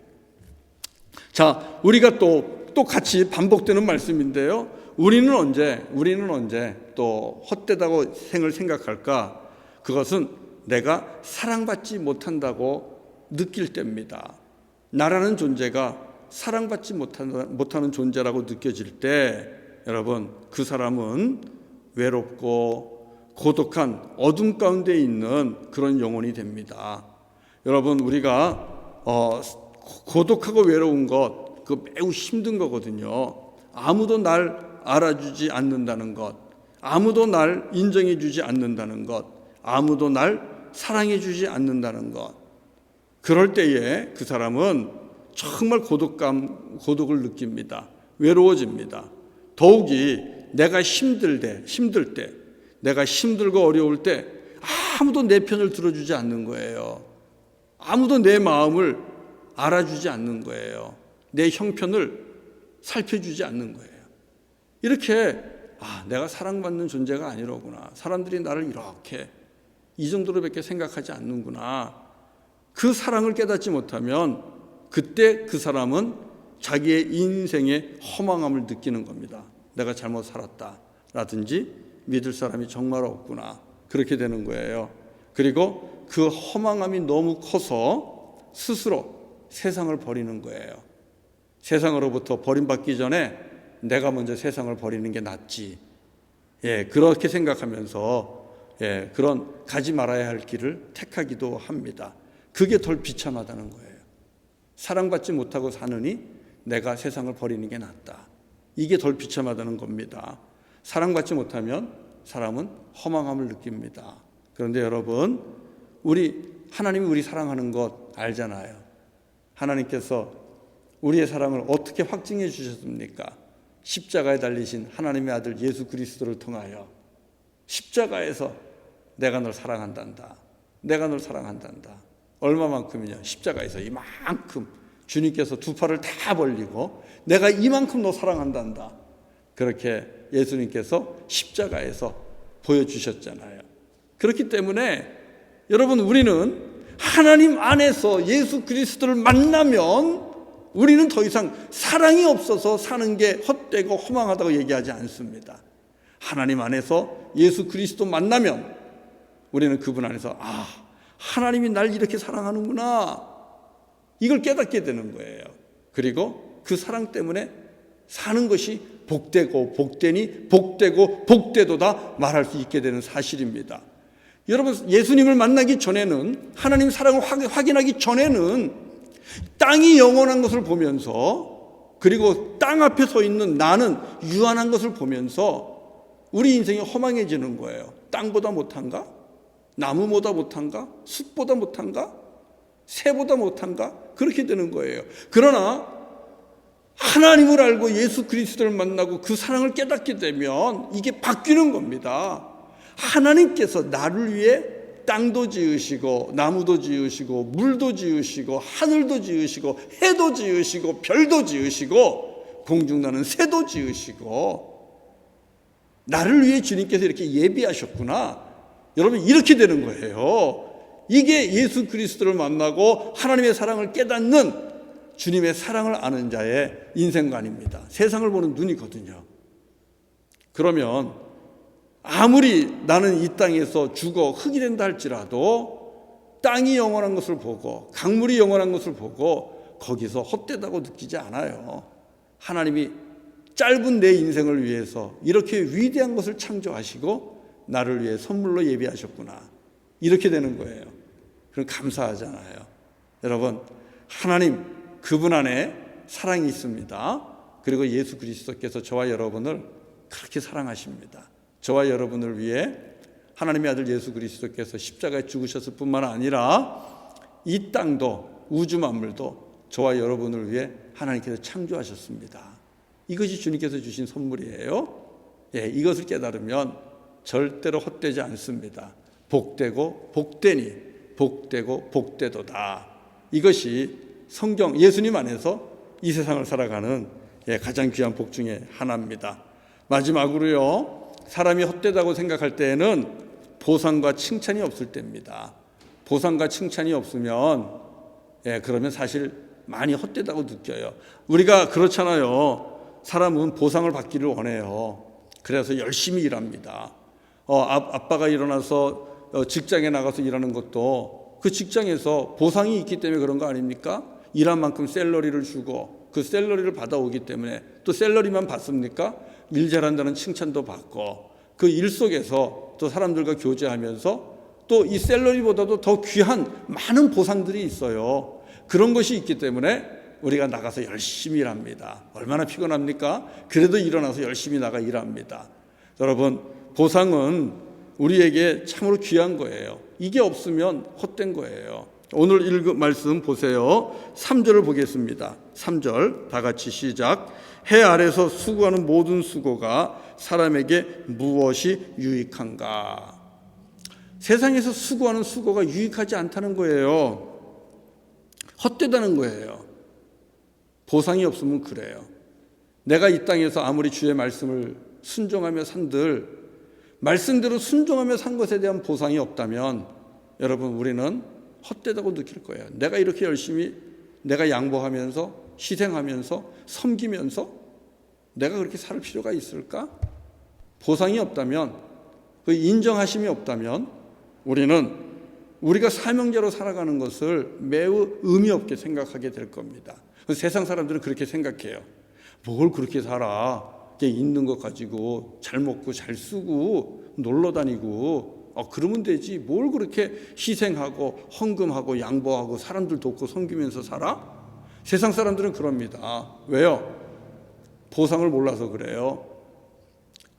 자, 우리가 또 같이 반복되는 말씀인데요. 우리는 언제 또 헛되다고 생각할까? 그것은 내가 사랑받지 못한다고 느낄 때입니다. 나라는 존재가 사랑받지 못하는 존재라고 느껴질 때 여러분, 그 사람은 외롭고 고독한 어둠 가운데 있는 그런 영혼이 됩니다. 여러분, 우리가 고독하고 외로운 것, 그거 매우 힘든 거거든요. 아무도 날 알아주지 않는다는 것, 아무도 날 인정해 주지 않는다는 것, 아무도 날 사랑해 주지 않는다는 것. 그럴 때에 그 사람은 정말 고독을 느낍니다. 외로워집니다. 더욱이 내가 힘들 때, 내가 힘들고 어려울 때 아무도 내 편을 들어주지 않는 거예요. 아무도 내 마음을 알아주지 않는 거예요. 내 형편을 살펴주지 않는 거예요. 이렇게 내가 사랑받는 존재가 아니로구나. 사람들이 나를 이렇게 이 정도로밖에 생각하지 않는구나. 그 사랑을 깨닫지 못하면 그때 그 사람은 자기의 인생의 허망함을 느끼는 겁니다. 내가 잘못 살았다라든지 믿을 사람이 정말 없구나. 그렇게 되는 거예요. 그리고 그 허망함이 너무 커서 스스로 세상을 버리는 거예요. 세상으로부터 버림받기 전에 내가 먼저 세상을 버리는 게 낫지. 그렇게 생각하면서 그런 가지 말아야 할 길을 택하기도 합니다. 그게 덜 비참하다는 거예요. 사랑받지 못하고 사느니 내가 세상을 버리는 게 낫다. 이게 덜 비참하다는 겁니다. 사랑받지 못하면 사람은 허망함을 느낍니다. 그런데 여러분, 하나님이 우리 사랑하는 것 알잖아요. 하나님께서 우리의 사랑을 어떻게 확증해 주셨습니까? 십자가에 달리신 하나님의 아들 예수 그리스도를 통하여 십자가에서 내가 널 사랑한단다. 내가 널 사랑한단다. 얼마만큼이냐? 십자가에서 이만큼 주님께서 두 팔을 다 벌리고 내가 이만큼 너 사랑한단다. 그렇게 예수님께서 십자가에서 보여주셨잖아요. 그렇기 때문에 여러분, 우리는 하나님 안에서 예수 그리스도를 만나면 우리는 더 이상 사랑이 없어서 사는 게 헛되고 허망하다고 얘기하지 않습니다. 하나님 안에서 예수 그리스도 만나면 우리는 그분 안에서 하나님이 날 이렇게 사랑하는구나, 이걸 깨닫게 되는 거예요. 그리고 그 사랑 때문에 사는 것이 복되고 복되니 복되고 복되도다 말할 수 있게 되는 사실입니다. 여러분, 예수님을 만나기 전에는, 하나님 사랑을 확인하기 전에는 땅이 영원한 것을 보면서, 그리고 땅 앞에 서 있는 나는 유한한 것을 보면서 우리 인생이 허망해지는 거예요. 땅보다 못한가? 나무보다 못한가? 숲보다 못한가? 새보다 못한가? 그렇게 되는 거예요. 그러나 하나님을 알고 예수 그리스도를 만나고 그 사랑을 깨닫게 되면 이게 바뀌는 겁니다. 하나님께서 나를 위해 땅도 지으시고 나무도 지으시고 물도 지으시고 하늘도 지으시고 해도 지으시고 별도 지으시고 공중나는 새도 지으시고 나를 위해 주님께서 이렇게 예비하셨구나. 여러분, 이렇게 되는 거예요. 이게 예수 그리스도를 만나고 하나님의 사랑을 깨닫는, 주님의 사랑을 아는 자의 인생관입니다. 세상을 보는 눈이거든요. 그러면 아무리 나는 이 땅에서 죽어 흙이 된다 할지라도 땅이 영원한 것을 보고 강물이 영원한 것을 보고 거기서 헛되다고 느끼지 않아요. 하나님이 짧은 내 인생을 위해서 이렇게 위대한 것을 창조하시고 나를 위해 선물로 예비하셨구나. 이렇게 되는 거예요. 그럼 감사하잖아요. 여러분, 하나님 그분 안에 사랑이 있습니다. 그리고 예수 그리스도께서 저와 여러분을 그렇게 사랑하십니다. 저와 여러분을 위해 하나님의 아들 예수 그리스도께서 십자가에 죽으셨을 뿐만 아니라 이 땅도 우주 만물도 저와 여러분을 위해 하나님께서 창조하셨습니다. 이것이 주님께서 주신 선물이에요. 이것을 깨달으면 절대로 헛되지 않습니다. 복되고 복되니 복되고 복되도다. 이것이 성경, 예수님 안에서 이 세상을 살아가는 가장 귀한 복 중에 하나입니다. 마지막으로요, 사람이 헛되다고 생각할 때에는 보상과 칭찬이 없을 때입니다. 보상과 칭찬이 없으면 그러면 사실 많이 헛되다고 느껴요. 우리가 그렇잖아요. 사람은 보상을 받기를 원해요. 그래서 열심히 일합니다. 아빠가 일어나서 직장에 나가서 일하는 것도 그 직장에서 보상이 있기 때문에 그런 거 아닙니까? 일한 만큼 샐러리를 주고 그 샐러리를 받아오기 때문에, 또 샐러리만 받습니까? 일 잘한다는 칭찬도 받고, 그 일 속에서 또 사람들과 교제하면서 또 이 샐러리보다도 더 귀한 많은 보상들이 있어요. 그런 것이 있기 때문에 우리가 나가서 열심히 일합니다. 얼마나 피곤합니까? 그래도 일어나서 열심히 나가 일합니다. 여러분, 보상은 우리에게 참으로 귀한 거예요. 이게 없으면 헛된 거예요. 오늘 읽은 말씀 보세요. 3절을 보겠습니다. 3절 다 같이 시작. 해 아래서 수고하는 모든 수고가 사람에게 무엇이 유익한가? 세상에서 수고하는 수고가 유익하지 않다는 거예요. 헛되다는 거예요. 보상이 없으면 그래요. 내가 이 땅에서 아무리 주의 말씀을 순종하며 산들 말씀대로 순종하며 산 것에 대한 보상이 없다면 여러분 우리는 헛되다고 느낄 거예요. 내가 이렇게 열심히 내가 양보하면서 희생하면서 섬기면서 내가 그렇게 살 필요가 있을까? 보상이 없다면 그 인정하심이 없다면 우리는 우리가 사명자로 살아가는 것을 매우 의미 없게 생각하게 될 겁니다. 세상 사람들은 그렇게 생각해요. 뭘 그렇게 살아? 있는 것 가지고 잘 먹고 잘 쓰고 놀러 다니고 그러면 되지. 뭘 그렇게 희생하고 헌금하고 양보하고 사람들 돕고 섬기면서 살아? 세상 사람들은 그럽니다. 왜요? 보상을 몰라서 그래요.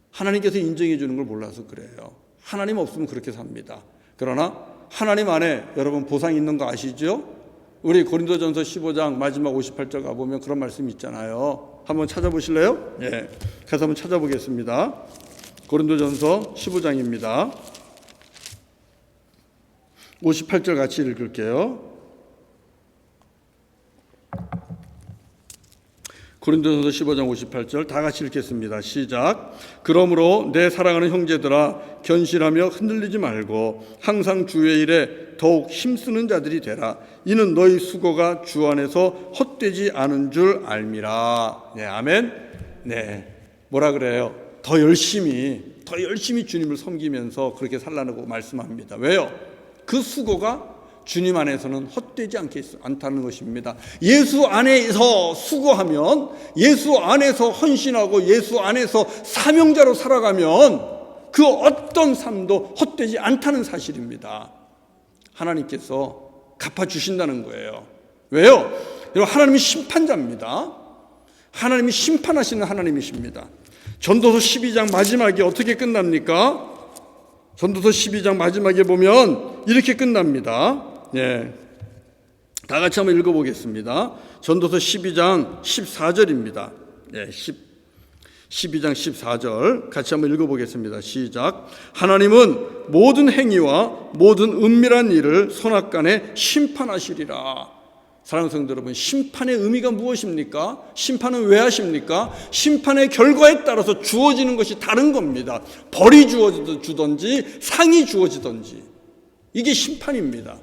하나님께서 인정해 주는 걸 몰라서 그래요. 하나님 없으면 그렇게 삽니다. 그러나 하나님 안에 여러분 보상 있는 거 아시죠? 우리 고린도전서 15장 마지막 58절 가보면 그런 말씀이 있잖아요. 한번 찾아보실래요? 예, 가서 한번 찾아보겠습니다. 고린도전서 15장입니다. 58절 같이 읽을게요. 고린도전서 15장 58절 다 같이 읽겠습니다. 시작. 그러므로 내 사랑하는 형제들아 견실하며 흔들리지 말고 항상 주의 일에 더욱 힘쓰는 자들이 되라. 이는 너희 수고가 주 안에서 헛되지 않은 줄 알미라. 네, 아멘. 네, 뭐라 그래요? 더 열심히 주님을 섬기면서 그렇게 살라고 말씀합니다. 왜요? 그 수고가 주님 안에서는 헛되지 않다는 것입니다. 예수 안에서 수고하면, 예수 안에서 헌신하고 예수 안에서 사명자로 살아가면 그 어떤 삶도 헛되지 않다는 사실입니다. 하나님께서 갚아주신다는 거예요. 왜요? 여러분, 하나님이 심판자입니다. 하나님이 심판하시는 하나님이십니다. 전도서 12장 마지막에 어떻게 끝납니까? 전도서 12장 마지막에 보면 이렇게 끝납니다. 예, 다 같이 한번 읽어보겠습니다. 전도서 12장 14절입니다. 예, 12장 14절 같이 한번 읽어보겠습니다. 시작. 하나님은 모든 행위와 모든 은밀한 일을 선악간에 심판하시리라. 사랑하는 성도 여러분, 심판의 의미가 무엇입니까? 심판은 왜 하십니까? 심판의 결과에 따라서 주어지는 것이 다른 겁니다. 벌이 주어지든지 상이 주어지든지 이게 심판입니다.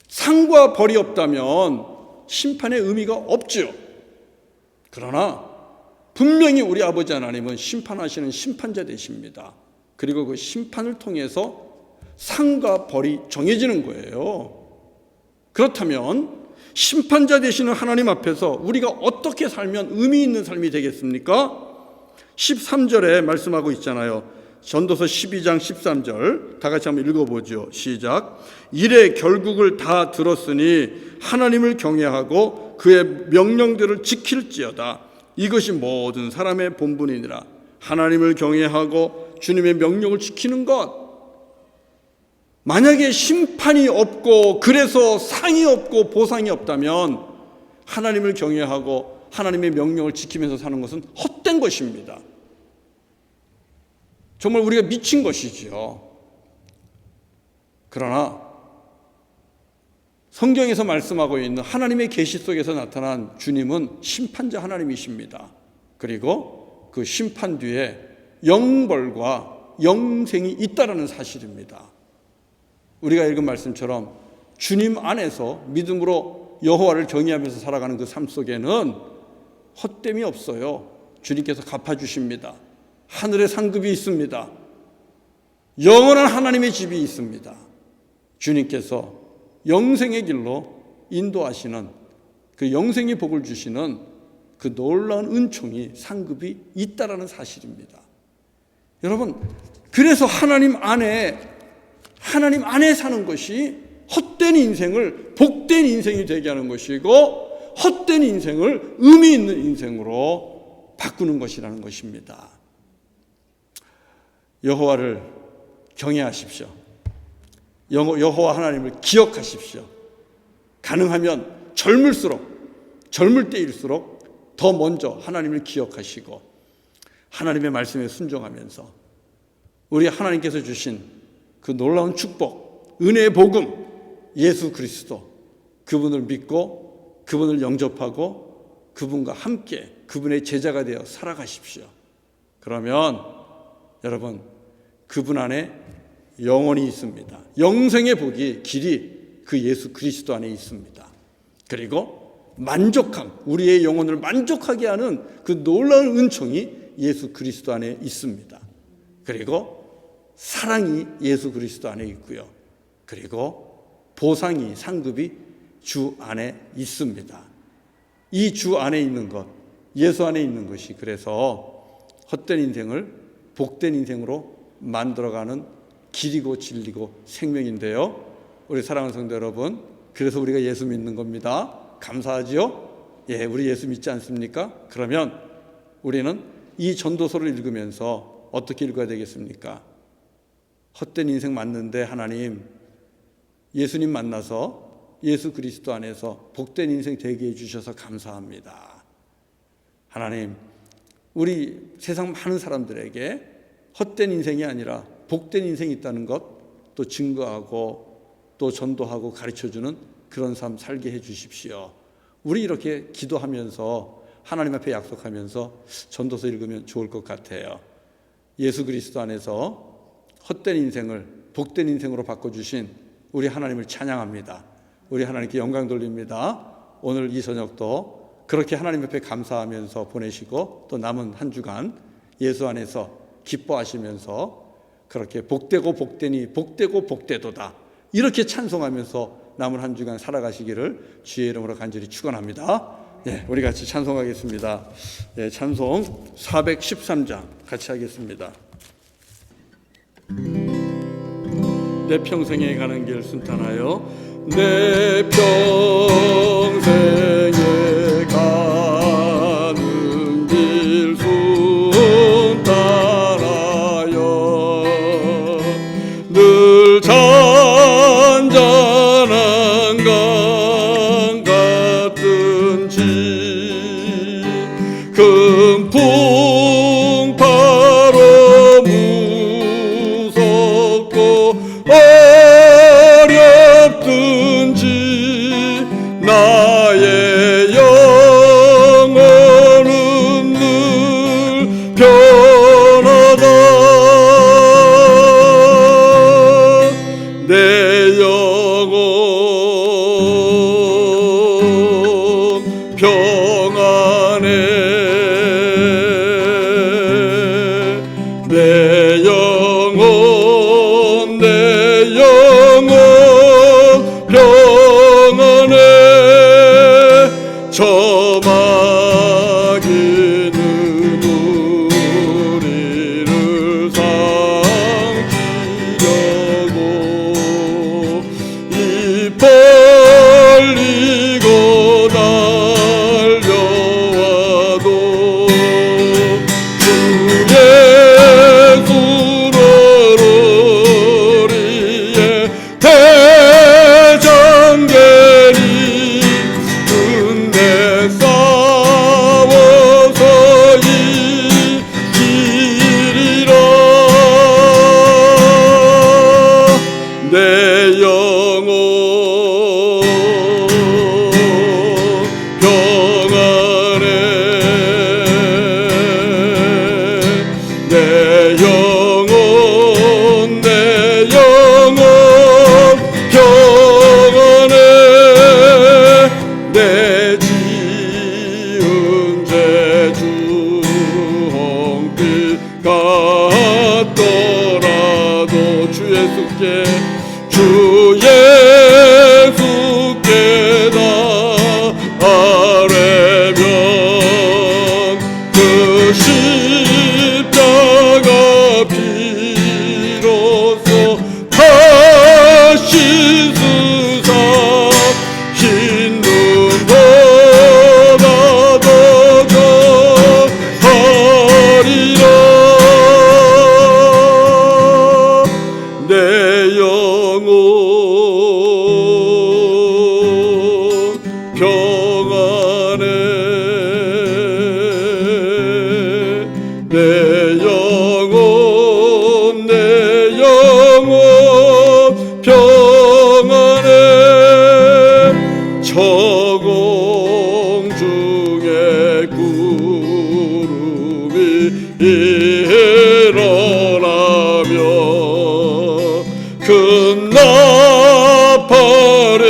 상과 벌이 없다면 심판의 의미가 없죠. 그러나 분명히 우리 아버지 하나님은 심판하시는 심판자 되십니다. 그리고 그 심판을 통해서 상과 벌이 정해지는 거예요. 그렇다면 심판자 되시는 하나님 앞에서 우리가 어떻게 살면 의미 있는 삶이 되겠습니까? 13절에 말씀하고 있잖아요. 전도서 12장 13절 다 같이 한번 읽어보죠. 시작. 일의 결국을 다 들었으니 하나님을 경외하고 그의 명령들을 지킬지어다. 이것이 모든 사람의 본분이니라. 하나님을 경외하고 주님의 명령을 지키는 것. 만약에 심판이 없고 그래서 상이 없고 보상이 없다면 하나님을 경외하고 하나님의 명령을 지키면서 사는 것은 헛된 것입니다. 정말 우리가 미친 것이지요. 그러나 성경에서 말씀하고 있는 하나님의 계시 속에서 나타난 주님은 심판자 하나님이십니다. 그리고 그 심판 뒤에 영벌과 영생이 있다는 사실입니다. 우리가 읽은 말씀처럼 주님 안에서 믿음으로 여호와를 경외하면서 살아가는 그 삶 속에는 헛됨이 없어요. 주님께서 갚아주십니다. 하늘의 상급이 있습니다. 영원한 하나님의 집이 있습니다. 주님께서 영생의 길로 인도하시는 그 영생의 복을 주시는 그 놀라운 은총이 상급이 있다라는 사실입니다. 여러분, 그래서 하나님 안에 사는 것이 헛된 인생을 복된 인생이 되게 하는 것이고 헛된 인생을 의미 있는 인생으로 바꾸는 것이라는 것입니다. 여호와를 경외하십시오. 여호와 하나님을 기억하십시오. 가능하면 젊을 때일수록 더 먼저 하나님을 기억하시고 하나님의 말씀에 순종하면서 우리 하나님께서 주신 그 놀라운 축복, 은혜의 복음, 예수 그리스도, 그분을 믿고 그분을 영접하고 그분과 함께 그분의 제자가 되어 살아가십시오. 그러면 여러분, 그분 안에 영원히 있습니다. 영생의 복이, 길이 그 예수 그리스도 안에 있습니다. 그리고 만족함, 우리의 영혼을 만족하게 하는 그 놀라운 은총이 예수 그리스도 안에 있습니다. 그리고 사랑이 예수 그리스도 안에 있고요. 그리고 보상이, 상급이 주 안에 있습니다. 이 주 안에 있는 것, 예수 안에 있는 것이 그래서 헛된 인생을 복된 인생으로 만들어가는 길이고 진리고 생명인데요. 우리 사랑하는 성도 여러분, 그래서 우리가 예수 믿는 겁니다. 감사하지요? 예, 우리 예수 믿지 않습니까? 그러면 우리는 이 전도서를 읽으면서 어떻게 읽어야 되겠습니까? 헛된 인생 맞는데 하나님, 예수님 만나서 예수 그리스도 안에서 복된 인생 되게 해주셔서 감사합니다. 하나님, 우리 세상 많은 사람들에게 헛된 인생이 아니라 복된 인생이 있다는 것 또 증거하고 또 전도하고 가르쳐주는 그런 삶 살게 해주십시오. 우리 이렇게 기도하면서 하나님 앞에 약속하면서 전도서 읽으면 좋을 것 같아요. 예수 그리스도 안에서 헛된 인생을 복된 인생으로 바꿔주신 우리 하나님을 찬양합니다. 우리 하나님께 영광 돌립니다. 오늘 이 저녁도 그렇게 하나님 앞에 감사하면서 보내시고 또 남은 한 주간 예수 안에서 기뻐하시면서 그렇게 복되고 복되니 복되고 복되도다 이렇게 찬송하면서 남은 한 주간 살아가시기를 주의 이름으로 간절히 축원합니다. 예, 우리 같이 찬송하겠습니다. 예, 찬송 413장 같이 하겠습니다. 내 평생에 가는 길 순탄하여 내 평생에 가는 길 순탄하여 늘 잔잔한 강 같은 큰 풍파로 무섭고 어렵든지 나의 영혼은 늘 변하다. 내 영혼 평안해. 내 영혼 평안해. 저 마귀는 우리를 삼키려고 입 벌리고 달려와도 주 예수로 우리의 대장되리. 끝내 싸워서 이기리라. 내 영혼 평안해. 내 영혼 평안해. 내 지은 죄 주홍빛 같더라도 주 예수께 다 아뢰면 그 십자가 피로써 다시 쓰사 흰 눈 평안해 내 영혼 평안해 저공 중에 구름이 일어나며 큰 나팔에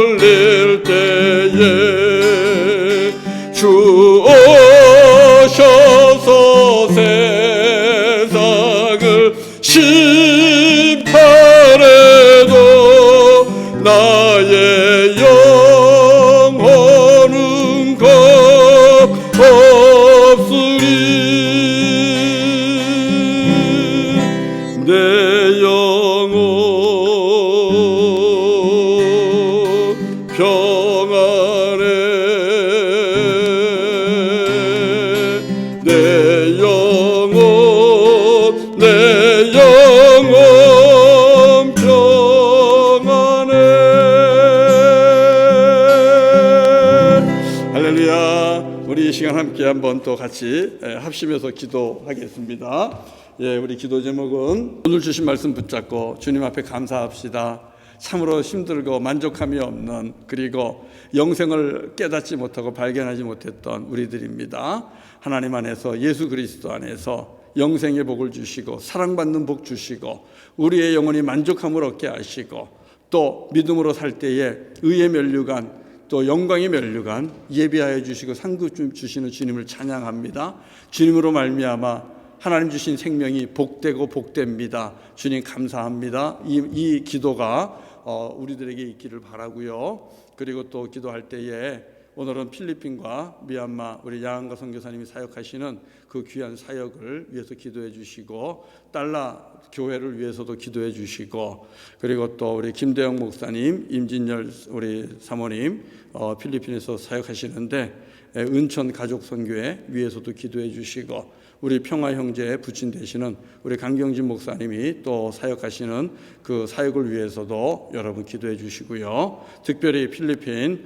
울릴 때에 주 오셔서 세상을 심판해도 나의 영혼은 겁 없으리 내 영혼 평안해 내 영혼 평안해. 할렐루야. 우리 이 시간 함께 한번 또 같이 합심해서 기도하겠습니다. 예, 우리 기도 제목은 오늘 주신 말씀 붙잡고 주님 앞에 감사합시다. 참으로 힘들고 만족함이 없는, 그리고 영생을 깨닫지 못하고 발견하지 못했던 우리들입니다. 하나님 안에서, 예수 그리스도 안에서 영생의 복을 주시고 사랑받는 복 주시고 우리의 영혼이 만족함을 얻게 하시고 또 믿음으로 살 때에 의의 면류관 또 영광의 면류관 예비하여 주시고 상급 주시는 주님을 찬양합니다. 주님으로 말미암아 하나님 주신 생명이 복되고 복됩니다. 주님 감사합니다. 이 기도가 우리들에게 있기를 바라고요. 그리고 또 기도할 때에 오늘은 필리핀과 미얀마 우리 양한가 선교사님이 사역하시는 그 귀한 사역을 위해서 기도해 주시고 달라 교회를 위해서도 기도해 주시고 그리고 또 우리 김대영 목사님, 임진열 우리 사모님 필리핀에서 사역하시는데 은천 가족 선교회 위해서도 기도해 주시고 우리 평화 형제의 부친 되시는 우리 강경진 목사님이 또 사역하시는 그 사역을 위해서도 여러분 기도해 주시고요. 특별히 필리핀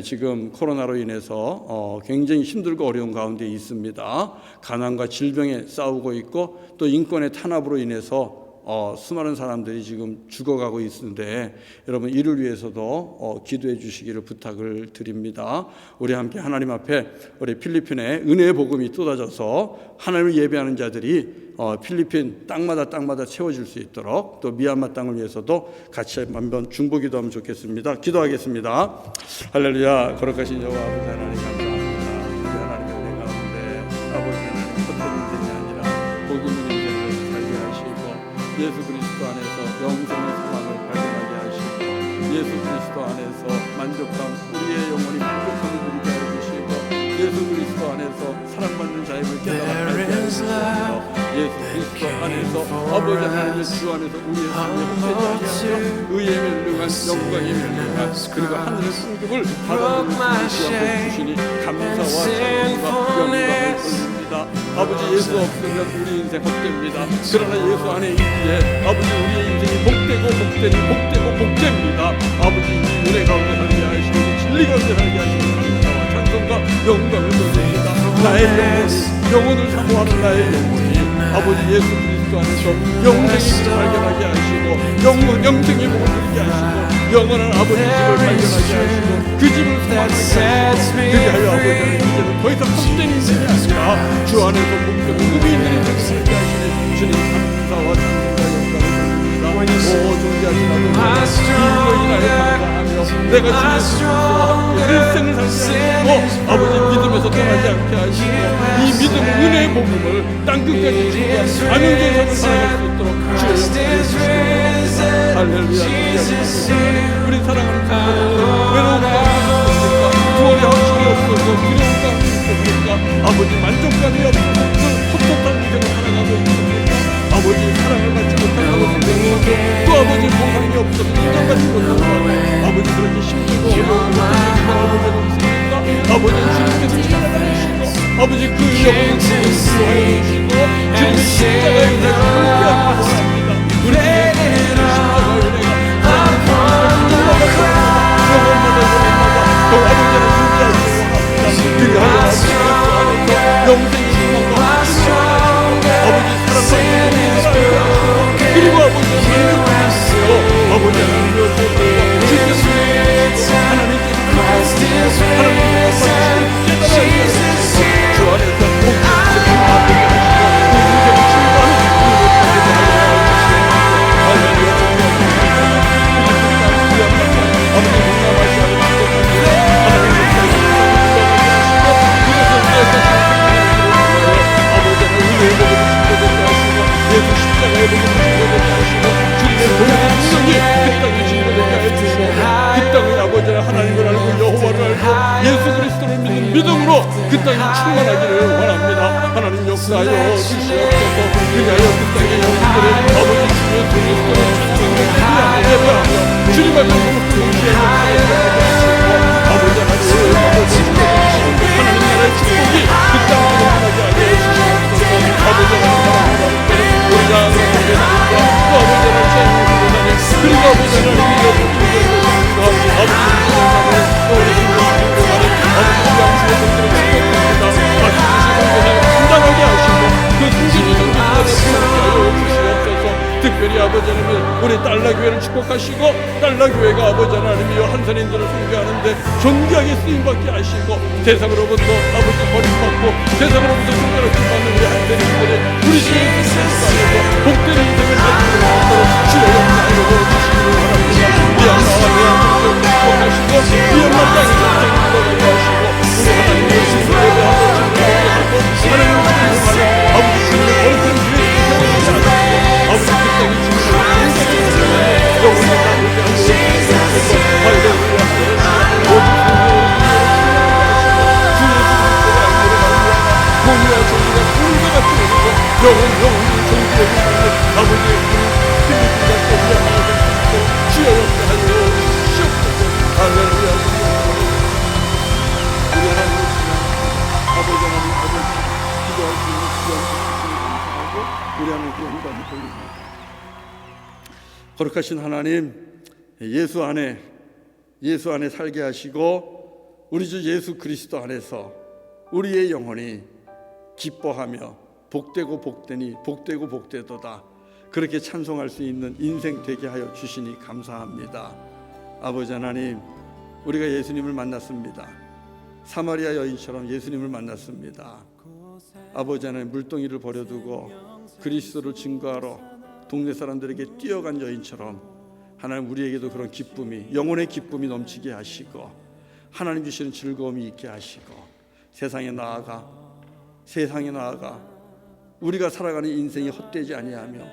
지금 코로나로 인해서 굉장히 힘들고 어려운 가운데 있습니다. 가난과 질병에 싸우고 있고 또 인권의 탄압으로 인해서 수많은 사람들이 지금 죽어가고 있는데 여러분 이를 위해서도 기도해 주시기를 부탁을 드립니다. 우리 함께 하나님 앞에 우리 필리핀에 은혜의 복음이 쏟아져서 하나님을 예배하는 자들이 필리핀 땅마다 채워질 수 있도록 또 미얀마 땅을 위해서도 같이 한번 중보기도하면 좋겠습니다. 기도하겠습니다. 할렐루야. 거룩하신 여호와 아버지 하나님 감사합니다. 우리 하나님의 은혜 가운데 아버지 하나님 헛된 인생이 아니라 복음의 인생을 살게 하시고 예수 그리스도 안에서 영생의 소망을 발견하게 하시고 예수 그리스도 안에서 만족함 우리의 영혼이 만족함을 누리게 하여 주시고 예수 그리스도 안에서 사랑받는 자임을 깨달아 예수 그리스도 안에서 아버지 하나님의 주 안에서 우리의 삶에 헛되지 아니하며 의의 멸류관 영광의 멸류관 그리고 하늘의 상급을 받아들이는 주시니 감사와 찬양과 영광을 돌립니다. 아버지 예수 없으면 우리 인생 헛됩니다. 그러나 예수 안에 있기에 아버지 우리의 인생이 복됩니다. 아버지 이 은혜 가운데 살게 하시고 진리 가운데 살게 하시고 감사와 찬송과 영광을 돌립니다. 나의 영혼을 사모하는 나의 영혼이 아버지 예수 그리스도 안에서 영생의 발견하게 하시고 영생의 복을 누리게 하시고 영원한 아버지 집을 발견하게 하시고 그 집을 소망하게 하시고 그리하여 아버지는 이제는 더 이상 헛된 인생이 아니라 주 안에서 목표는 의미 있는 인생을 살게 하시니 주님 감사와 찬송과 영광을 드립니다. 오 존귀하신 아버지 일로 인하여 감사하며 내가 주님과 함께 일생을 살게 하시고 아버지 믿음에서 떠나지 않게 하시고 이 믿음 은혜의 복음을 땅끝까지 주고 안영전선을 살아갈 수 있도록 주의 할렐루야. 우리 사랑하는 성도들 외로운 가운데 있습니까? 구원의 확신이 없어서 두려운 가운데 있습니까? 아버지 만족감이 없어서 헛헛한 인생을 살아가고 있습니까? 아버지 사랑을 받지 못하고 있습니까? 또 아버지 보상이 없어서 인정받지 못하고 아버지 그렇게 힘들고 어려운 아버지 없습니까? 아버지 주님께서 찾아다니시고 아버지 그 영혼을 구원하여 주시고 주님의 십자가의 은혜를 함께하기 원합니다. 우리 그 땅이 충만하기를 원합니다. 하나님 역사하여 주시옵소서. 그리하여 그 땅의 영혼들의 아버지 주의 그리스도를 찬송하며 예배하며 주님 앞에 무릎 꿇으시고 아버지 하나님 나라의 축복이 그 땅에 일어나게 하여 주시옵소서. 아버지 하나님 우리 나라의 교회님과 또 아버지 하나님 그리고 아버지 하나님 특별히 아버지 하나님 우리 달라교회를 축복하시고 달라교회가 아버지 하나님이여 한선인들을 섬겨하는데 존귀하게 쓰임받게 하시고 세상으로부터 아버지 버림받고 세상으로부터 손가락질 받는 우리 한선인들의 우리 주의 인생을 복되는 인생을 가지고 있도록 주여 역사하여 주시기를 원합니다. 이 엄마와 내 아버지를 축복하시고 이 엄마 땅에 인생을 하시고 우리 하나님의 신을 예배하고 하나님을 주님을 아버지 주님의 거룩한 주의 인생을 하시고 아버지 그 땅에 주님을 영원히 나오게 하시고 할렐루야 공의와 정의가 불과 같은 영원히 존귀해 주시는 아버지의 필리핀 같은 위안하게 주여 역사하여 주시옵소서. 할렐루야. 우리 하나님 아버지 하나님 기도할 수 있는 시간을 감사하고 우리 하나님께 영광을 돌립니다. 거룩하신 하나님 예수 안에 살게 하시고 우리 주 예수 그리스도 안에서 우리의 영혼이 기뻐하며 복되고 복되니 복되고 복되도다 그렇게 찬송할 수 있는 인생 되게 하여 주시니 감사합니다. 아버지 하나님 우리가 예수님을 만났습니다. 사마리아 여인처럼 예수님을 만났습니다. 아버지 하나님 물동이를 버려두고 그리스도를 증거하러 동네 사람들에게 뛰어간 여인처럼 하나님 우리에게도 그런 기쁨이 영혼의 기쁨이 넘치게 하시고 하나님 주시는 즐거움이 있게 하시고 세상에 나아가 우리가 살아가는 인생이 헛되지 아니하며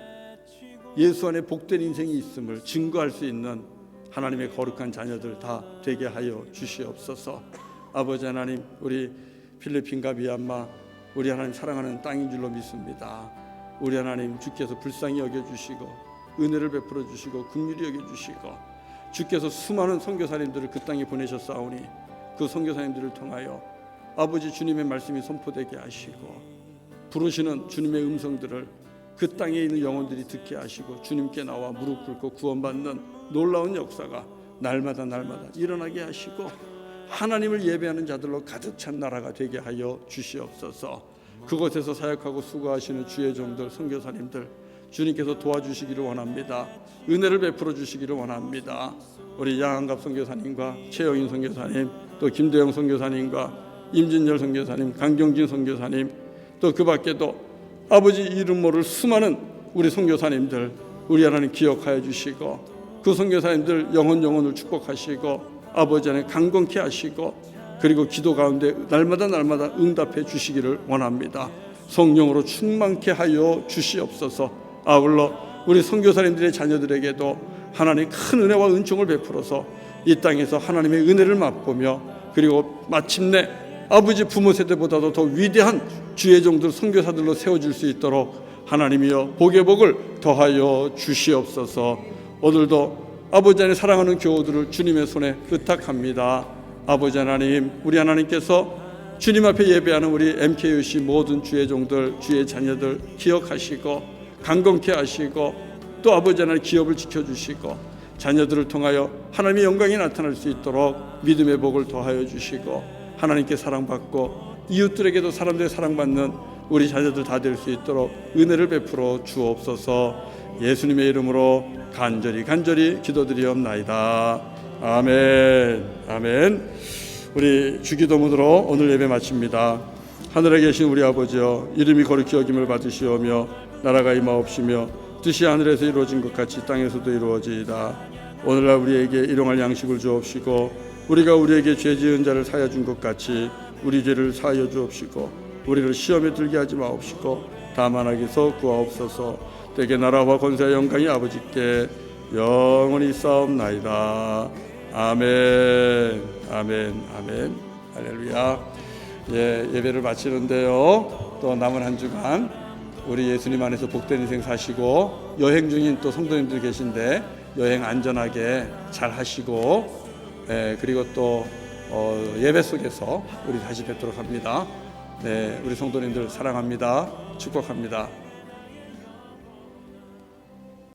예수 안에 복된 인생이 있음을 증거할 수 있는 하나님의 거룩한 자녀들 다 되게 하여 주시옵소서. 아버지 하나님 우리 필리핀과 미얀마 우리 하나님 사랑하는 땅인 줄로 믿습니다. 우리 하나님 주께서 불쌍히 여겨주시고 은혜를 베풀어 주시고 긍휼히 여겨주시고 주께서 수많은 선교사님들을 그 땅에 보내셨사오니 그 선교사님들을 통하여 아버지 주님의 말씀이 선포되게 하시고 부르시는 주님의 음성들을 그 땅에 있는 영혼들이 듣게 하시고 주님께 나와 무릎 꿇고 구원받는 놀라운 역사가 날마다 일어나게 하시고 하나님을 예배하는 자들로 가득 찬 나라가 되게 하여 주시옵소서. 그곳에서 사역하고 수고하시는 주의 종들 선교사님들 주님께서 도와주시기를 원합니다. 은혜를 베풀어 주시기를 원합니다. 우리 양한갑 선교사님과 최영인 선교사님 또 김대영 선교사님과 임진열 선교사님 강경진 선교사님 또 그 밖에도 아버지 이름 모를 수많은 우리 선교사님들 우리 하나님 기억하여 주시고 그 선교사님들 영혼을 축복하시고 아버지 하나님 강건케 하시고 그리고 기도 가운데 날마다 응답해 주시기를 원합니다. 성령으로 충만케 하여 주시옵소서. 아울러 우리 선교사님들의 자녀들에게도 하나님 큰 은혜와 은총을 베풀어서 이 땅에서 하나님의 은혜를 맛보며 그리고 마침내 아버지 부모 세대보다도 더 위대한 주의 종들 선교사들로 세워질 수 있도록 하나님이여 복의 복을 더하여 주시옵소서. 오늘도 아버지 하나님 사랑하는 교우들을 주님의 손에 의탁합니다. 아버지 하나님 우리 하나님께서 주님 앞에 예배하는 우리 MKUC 모든 주의 종들 주의 자녀들 기억하시고 강건케 하시고 또 아버지 하나님 기업을 지켜주시고 자녀들을 통하여 하나님의 영광이 나타날 수 있도록 믿음의 복을 더하여 주시고 하나님께 사랑받고 이웃들에게도 사람들의 사랑받는 우리 자녀들 다 될 수 있도록 은혜를 베풀어 주옵소서. 예수님의 이름으로 간절히 기도드리옵나이다. 아멘. 우리 주기도문으로 오늘 예배 마칩니다. 하늘에 계신 우리 아버지여 이름이 거룩히 여김을 받으시오며 나라가 임하옵시며 뜻이 하늘에서 이루어진 것 같이 땅에서도 이루어지이다. 오늘날 우리에게 일용할 양식을 주옵시고 우리가 우리에게 죄 지은 자를 사하여 준 것 같이 우리 죄를 사하여 주옵시고 우리를 시험에 들게 하지 마옵시고 다만 악에서 구하옵소서. 대개 나라와 권세와 영광이 아버지께 영원히 싸움나이다. 아멘. 할렐루야. 예배를 마치는데요. 또 남은 한 주간 우리 예수님 안에서 복된 인생 사시고, 여행 중인 또 성도님들 계신데 여행 안전하게 잘 하시고, 그리고 또 예배 속에서 우리 다시 뵙도록 합니다. 네, 우리 성도님들 사랑합니다. 축복합니다.